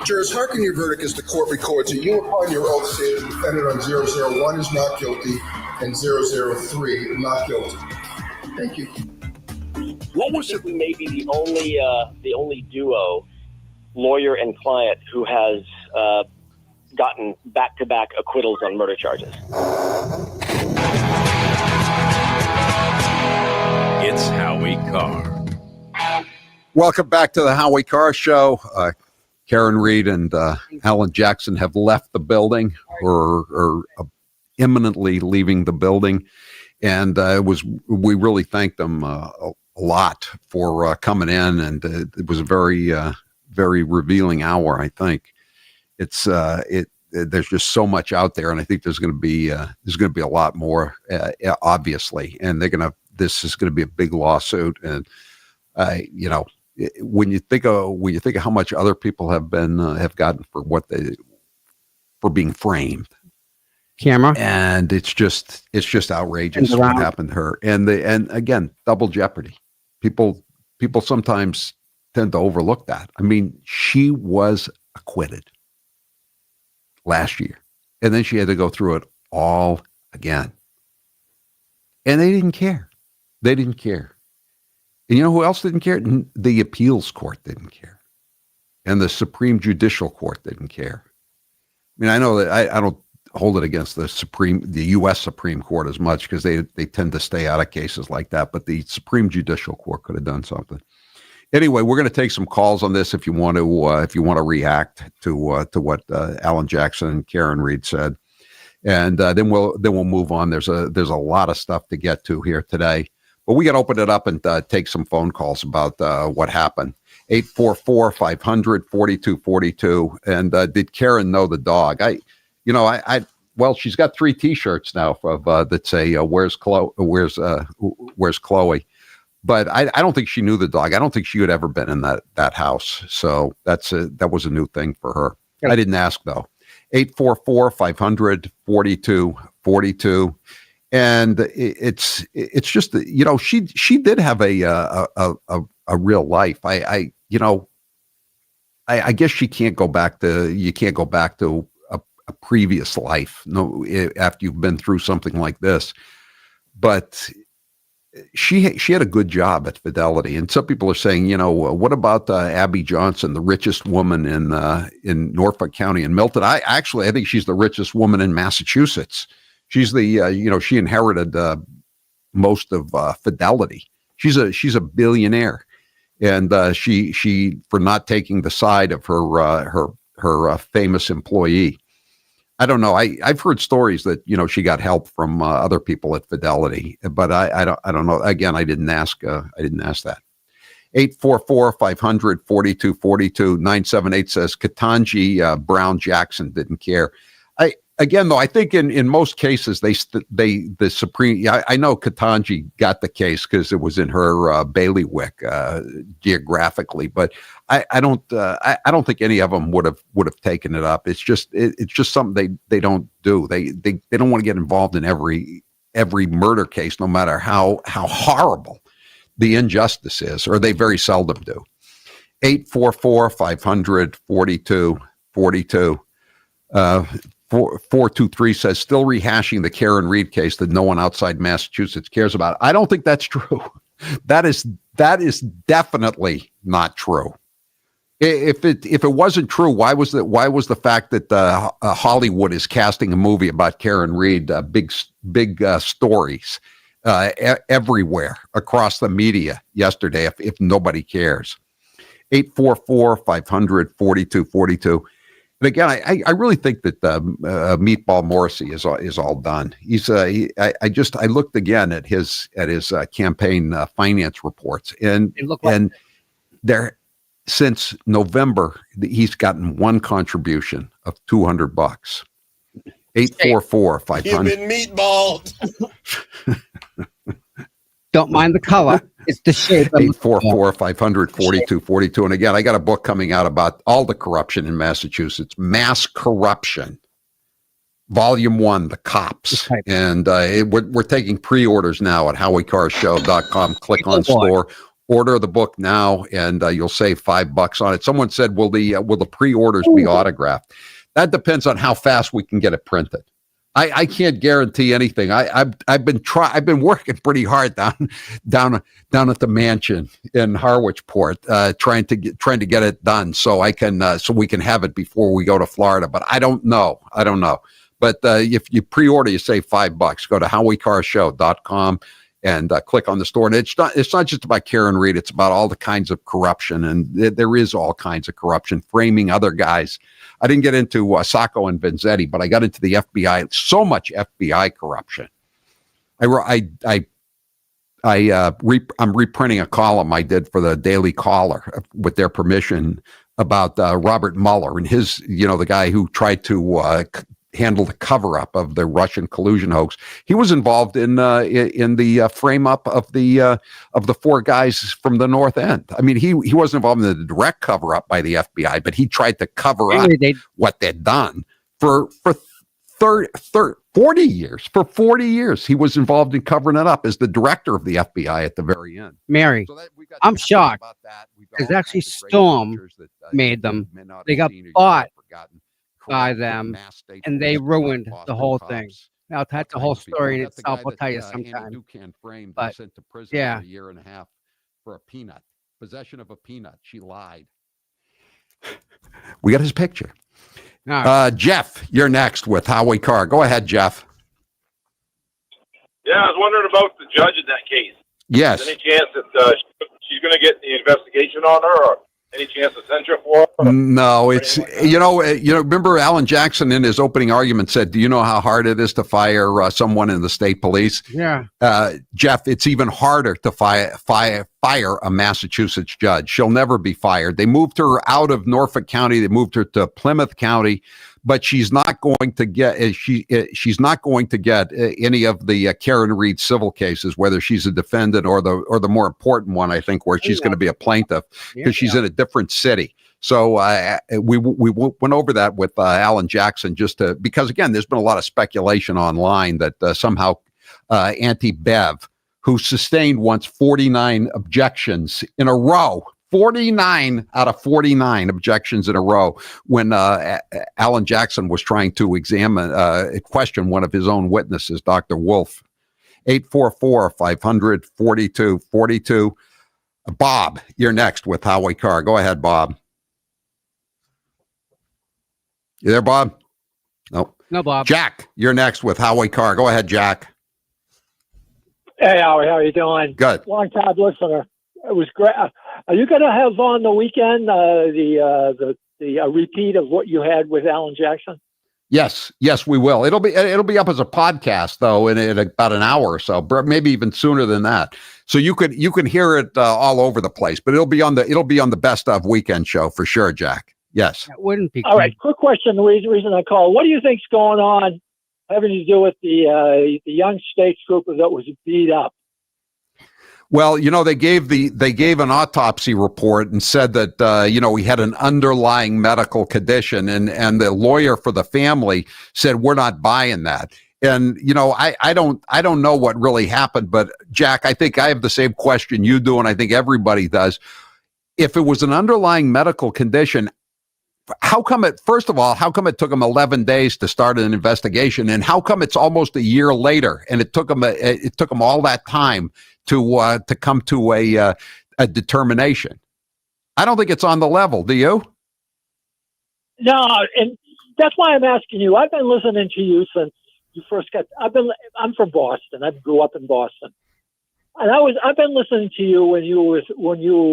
Jurors, hearken your verdict as the court records it. You, upon your oath, say the defendant on 001 is not guilty and 003 not guilty. Thank you. What was it? We may be the only duo, lawyer and client, who has gotten back-to-back acquittals on murder charges. It's Howie Carr. Welcome back to the Howie Carr Show. Karen Reed and Alan Jackson have left the building or imminently leaving the building. And we really thank them a lot for coming in. And it was a very, very revealing hour, I think. There's just so much out there. And I think there's going to be a lot more, obviously. And this is going to be a big lawsuit. And, when you think of how much other people have gotten for being framed, camera, and it's just outrageous what happened to her. And again, double jeopardy. People sometimes tend to overlook that. I mean, she was acquitted last year, and then she had to go through it all again, and they didn't care. They didn't care. And you know who else didn't care? The appeals court didn't care. And the Supreme Judicial Court didn't care. I mean, I know that I don't hold it against the U.S. Supreme Court as much because they tend to stay out of cases like that. But the Supreme Judicial Court could have done something. Anyway, we're going to take some calls on this if you want to react to what Alan Jackson and Karen Reed said, and then we'll move on. There's a lot of stuff to get to here today. But we got to open it up and take some phone calls about what happened. 844-500-4242. And did Karen know the dog? Well, she's got 3 T-shirts now that say "Where's Chloe?" Where's Chloe? But I don't think she knew the dog. I don't think she had ever been in that house. So that was a new thing for her. I didn't ask though. 844-500-4242. And it's just, she did have a real life. I guess you can't go back to a previous life. No, after you've been through something like this, but she had a good job at Fidelity. And some people are saying, what about Abby Johnson, the richest woman in Norfolk County in Milton? I think she's the richest woman in Massachusetts. She's she inherited most of Fidelity. She's a billionaire, and she for not taking the side of her famous employee. I don't know. I've heard stories that she got help from other people at Fidelity, but I don't know. Again, I didn't ask that. 844-500-4242. 978 says Ketanji Brown Jackson didn't care. Again, though, I think in most cases the Supreme. I know Ketanji got the case because it was in her bailiwick geographically, but I don't think any of them would have taken it up. It's just something they don't do. They don't want to get involved in every murder case, no matter how horrible the injustice is, or they very seldom do. 844-500-4242. 423 says, still rehashing the Karen Reed case that no one outside Massachusetts cares about. I don't think that's true. That is definitely not true. If it wasn't true, why was the fact that Hollywood is casting a movie about Karen Reed, big stories everywhere across the media yesterday, if nobody cares? 844-500-4242. And again, I really think that Meatball Morrissey is all done. He's I looked again at his campaign finance reports, and there since November he's gotten one contribution of $200, 844-500. You've been meatballed. Don't mind the color. It's the shape. 844-500-4242. And again, I got a book coming out about all the corruption in Massachusetts. Mass Corruption. Volume 1, The Cops. And we're taking pre-orders now at HowieCarShow.com. Click on store. Order the book now, and you'll save $5 on it. Someone said, will the pre-orders be autographed? That depends on how fast we can get it printed. I can't guarantee anything. I've been working pretty hard down at the mansion in Harwichport, trying to get it done so we can have it before we go to Florida. But I don't know. But if you pre-order, you save $5. Go to HowieCarShow.com and click on the store. And it's not just about Karen Read. It's about all the kinds of corruption, and there is all kinds of corruption, framing other guys. I didn't get into Sacco and Vanzetti, but I got into the FBI. So much FBI corruption. I'm reprinting a column I did for the Daily Caller with their permission about Robert Mueller and his, the guy who tried to handle the cover-up of the Russian collusion hoax. He was involved in the frame-up of the 4 guys from the North End. I mean, he wasn't involved in the direct cover-up by the FBI, but he tried to cover up what they'd done for 40 years. For 40 years, he was involved in covering it up as the director of the FBI at the very end. Mary, I'm shocked because actually Storm made them. They got bought by them, and they ruined the whole thing. Now that's the whole story in itself. I'll tell you sometime. But yeah, a year and a half for a peanut, possession of a peanut. She lied. We got his picture. Jeff, you're next with Howie Carr. Go ahead, Jeff. Yeah, I was wondering about the judge in that case. Yes. Any chance that she's going to get the investigation on her, or any chance to censure for her? No, it's remember Alan Jackson in his opening argument said, do you know how hard it is to fire someone in the state police? Yeah. Jeff, it's even harder to fire a Massachusetts judge. She'll never be fired. They moved her out of Norfolk County. They moved her to Plymouth County, but she's not going to get she's not going to get any of the Karen Read civil cases, whether she's a defendant or the more important one, I think, where she's going to be a plaintiff because she's in a different city. So we went over that with Alan Jackson because again, there's been a lot of speculation online that somehow Auntie Bev, who sustained once 49 objections in a row. 49 out of 49 objections in a row when Alan Jackson was trying to question one of his own witnesses, Dr. Wolf. 844-500-4242. Bob, you're next with Howie Carr. Go ahead, Bob. You there, Bob? Nope. No, Bob. Jack, you're next with Howie Carr. Go ahead, Jack. Hey, Howie, how are you doing? Good. Long time listener. It was great. Are you going to have on the weekend the repeat of what you had with Alan Jackson? Yes, we will. It'll be up as a podcast though in about an hour or so, maybe even sooner than that. So you can hear it all over the place, but it'll be on the best of weekend show for sure, Jack. Yes. That wouldn't be. All right. Quick question. The reason I call. What do you think's going on having to do with the young states group that was beat up? Well, they gave an autopsy report and said that he had an underlying medical condition, and the lawyer for the family said we're not buying that. And I don't know what really happened, but Jack, I think I have the same question you do, and I think everybody does. If it was an underlying medical condition, how come it took them 11 days to start an investigation, and how come it's almost a year later and it took them all that time to come to a determination? I don't think it's on the level. Do you? No, and that's why I'm asking you. I've been listening to you since you first got. I'm from Boston. I grew up in Boston, and I've been listening to you when you were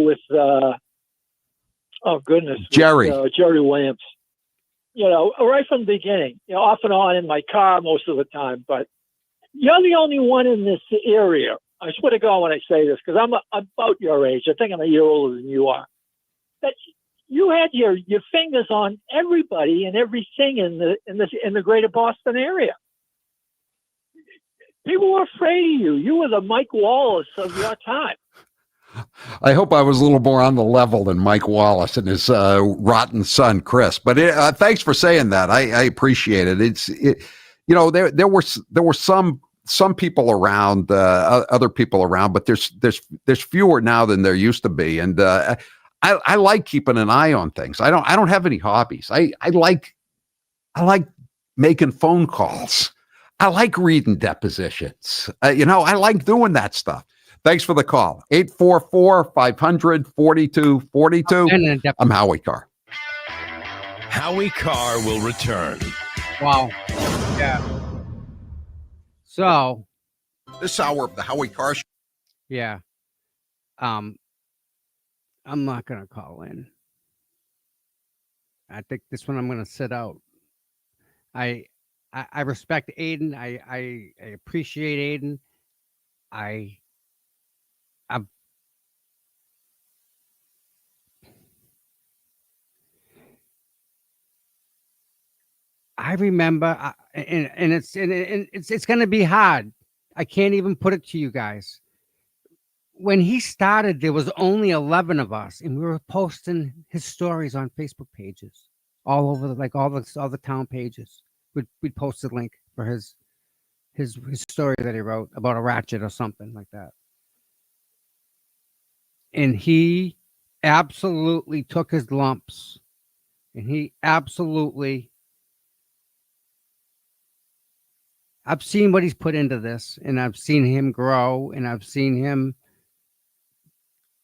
with oh goodness, Jerry Williams. Right from the beginning. Off and on in my car most of the time. But you're the only one in this area. I swear to God when I say this, because I'm about your age. I think I'm a year older than you are. That you had your fingers on everybody and everything in the greater Boston area. People were afraid of you. You were the Mike Wallace of your time. I hope I was a little more on the level than Mike Wallace and his rotten son, Chris. But thanks for saying that. I appreciate it. There were some people around, other people around, but there's fewer now than there used to be. And I like keeping an eye on things. I don't have any hobbies. I like making phone calls. I like reading depositions. I like doing that stuff. Thanks for the call. 844-500-4242. I'm Howie Carr. Howie Carr will return. Wow. Yeah. So this hour of the Howie Carr Show. Yeah. I'm not gonna call in. I think this one I'm gonna sit out. I respect Aiden. I appreciate Aiden. I remember, and it's going to be hard. I can't even put it to you guys. When he started, there was only 11 of us, and we were posting his stories on Facebook pages all over, all the town pages. We'd post a link for his story that he wrote about a ratchet or something like that. And he absolutely took his lumps, and he absolutely. I've seen what he's put into this, and I've seen him grow, and I've seen him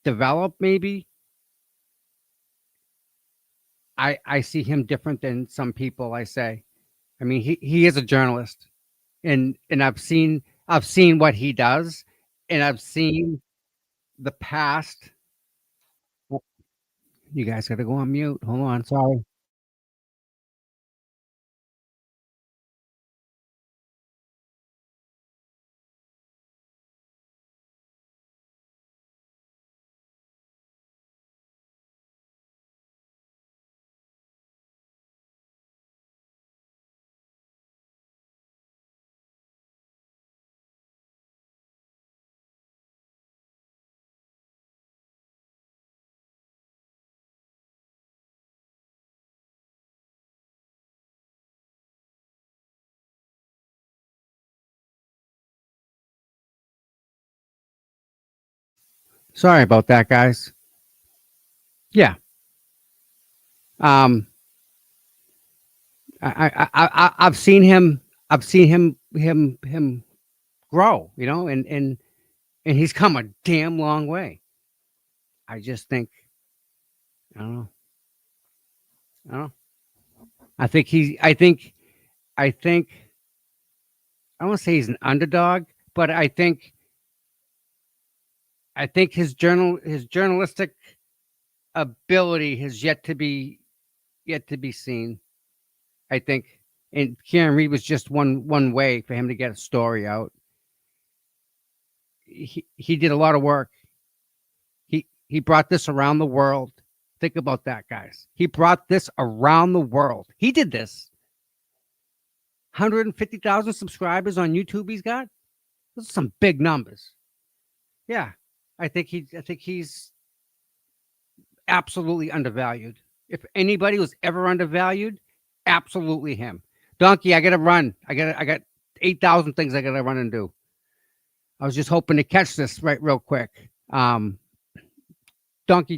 develop, maybe. I see him different than some people, I say. I mean, he is a journalist, and I've seen what he does, and I've seen the past. You guys got to go on mute. Hold on, sorry. Sorry about that, guys. Yeah. I've seen him grow, and he's come a damn long way. I just think, I don't know. I don't want to say he's an underdog, but I think his journalistic ability has yet to be seen. I think, and Kieran Reed was just one way for him to get a story out. He did a lot of work. He brought this around the world. Think about that, guys. He brought this around the world. He did this. 150,000 subscribers on YouTube he's got. Those are some big numbers. Yeah. I think he's absolutely undervalued. If anybody was ever undervalued, absolutely him. Donkey, I gotta run. I got 8,000 things I gotta run and do. I was just hoping to catch this right real quick. Donkey,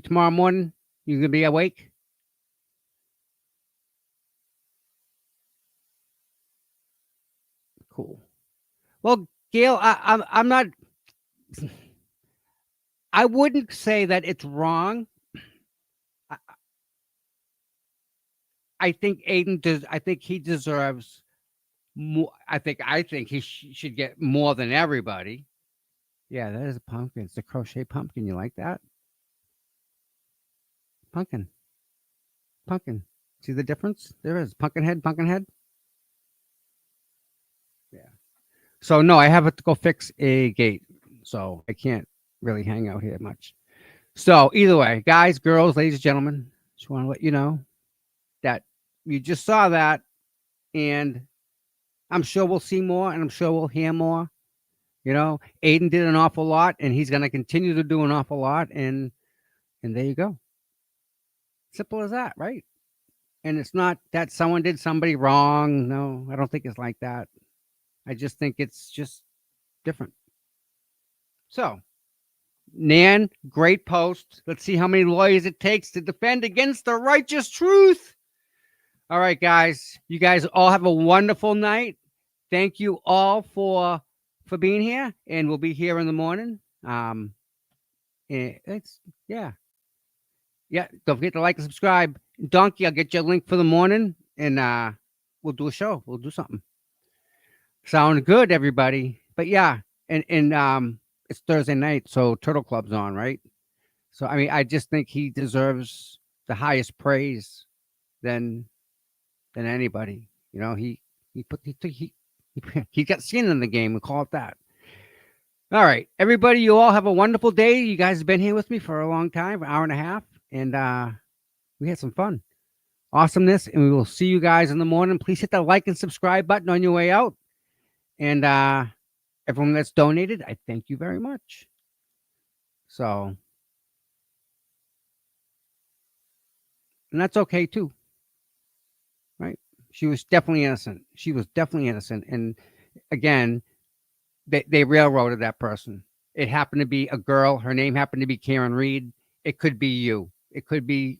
tomorrow morning, you gonna be awake? Cool. Well, Gail, I'm not. I wouldn't say that it's wrong. I think Aiden does. I think he deserves more. I think he should get more than everybody. Yeah, that is a pumpkin. It's a crochet pumpkin. You like that? Pumpkin. See the difference? There is pumpkin head. Yeah. So no, I have to go fix a gate, so I can't really hang out here much. So either way, guys, girls, ladies and gentlemen, Just want to let you know that you just saw that, and I'm sure we'll see more, and I'm sure we'll hear more. You know, Aiden did an awful lot, and he's going to continue to do an awful lot, and there you go. Simple as that, right? And it's not that someone did somebody wrong. No, I don't think it's like that. I just think it's just different. So, Nan, great post. Let's see how many lawyers it takes to defend against the righteous truth. All right, guys. You guys all have a wonderful night. Thank you all for being here, and we'll be here in the morning. Yeah. Don't forget to like and subscribe. Donkey, I'll get you a link for the morning, and we'll do a show. We'll do something. Sound good, everybody? But yeah, and it's Thursday night, so Turtle Club's on, right? So I mean, I just think he deserves the highest praise than anybody. You know, he got skin in the game. We call it that. All right, everybody, you all have a wonderful day. You guys have been here with me for a long time, an hour and a half, and we had some fun, awesomeness, and we will see you guys in the morning. Please hit the like and subscribe button on your way out, and everyone that's donated, I thank you very much. So, and that's okay too, right? She was definitely innocent. And again, they railroaded that person. It happened to be a girl. Her name happened to be Karen Reed. It could be you. It could be,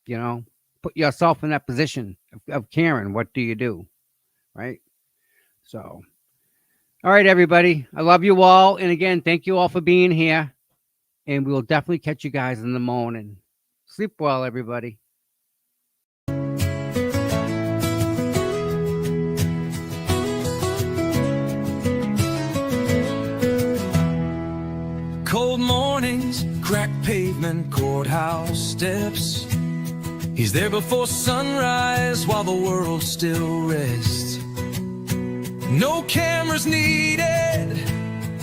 you know, put yourself in that position of Karen. What do you do? Right? So, all right, everybody. I love you all. And again, thank you all for being here. And we will definitely catch you guys in the morning. Sleep well, everybody. Cold mornings, cracked pavement, courthouse steps. He's there before sunrise while the world still rests. No cameras needed,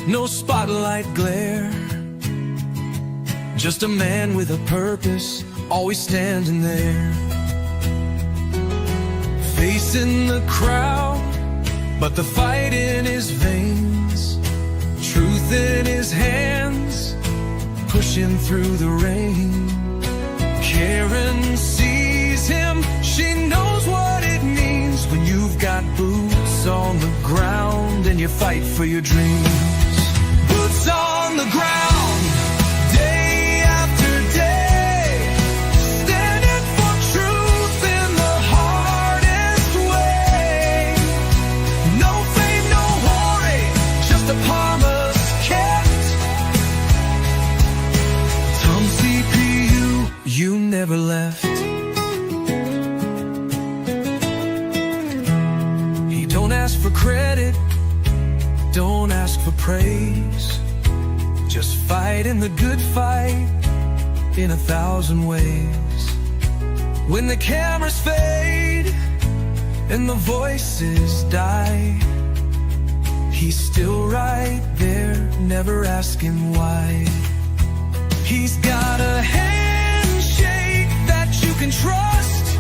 no spotlight glare. Just a man with a purpose, always standing there. Facing the crowd, but the fight in his veins. Truth in his hands, pushing through the rain. Karen sees him, she knows what it means when you've got boots on the ground and you fight for your dreams. Boots on the ground, day after day, standing for truth in the hardest way. No fame, no glory, just a promise kept. Tom CPU, you never left. He don't ask for credit, don't ask for praise. Just fighting the good fight in 1,000 ways. When the cameras fade and the voices die, he's still right there, never asking why. He's got a handshake that you can trust,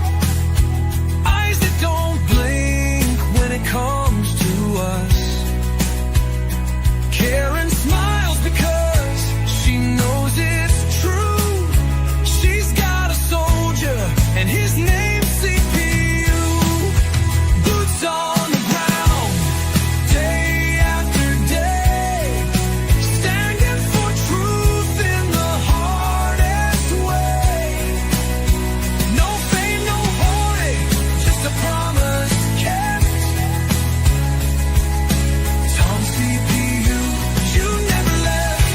eyes that don't blink when it comes to us. Karen smiles because she knows it's true. She's got a soldier and his name's CPU. Boots on the ground, day after day, standing for truth in the hardest way. No fame, no glory, just a promise kept. Tom CPU, you never left.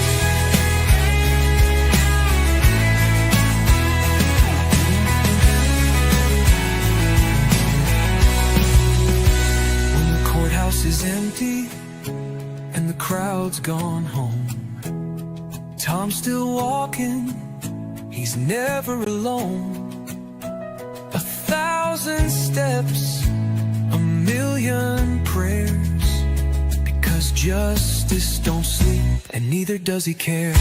When the courthouse is empty and the crowd's gone home, Tom's still walking, he's never alone. 1,000 steps, 1,000,000 prayers, because justice don't sleep and neither does he care.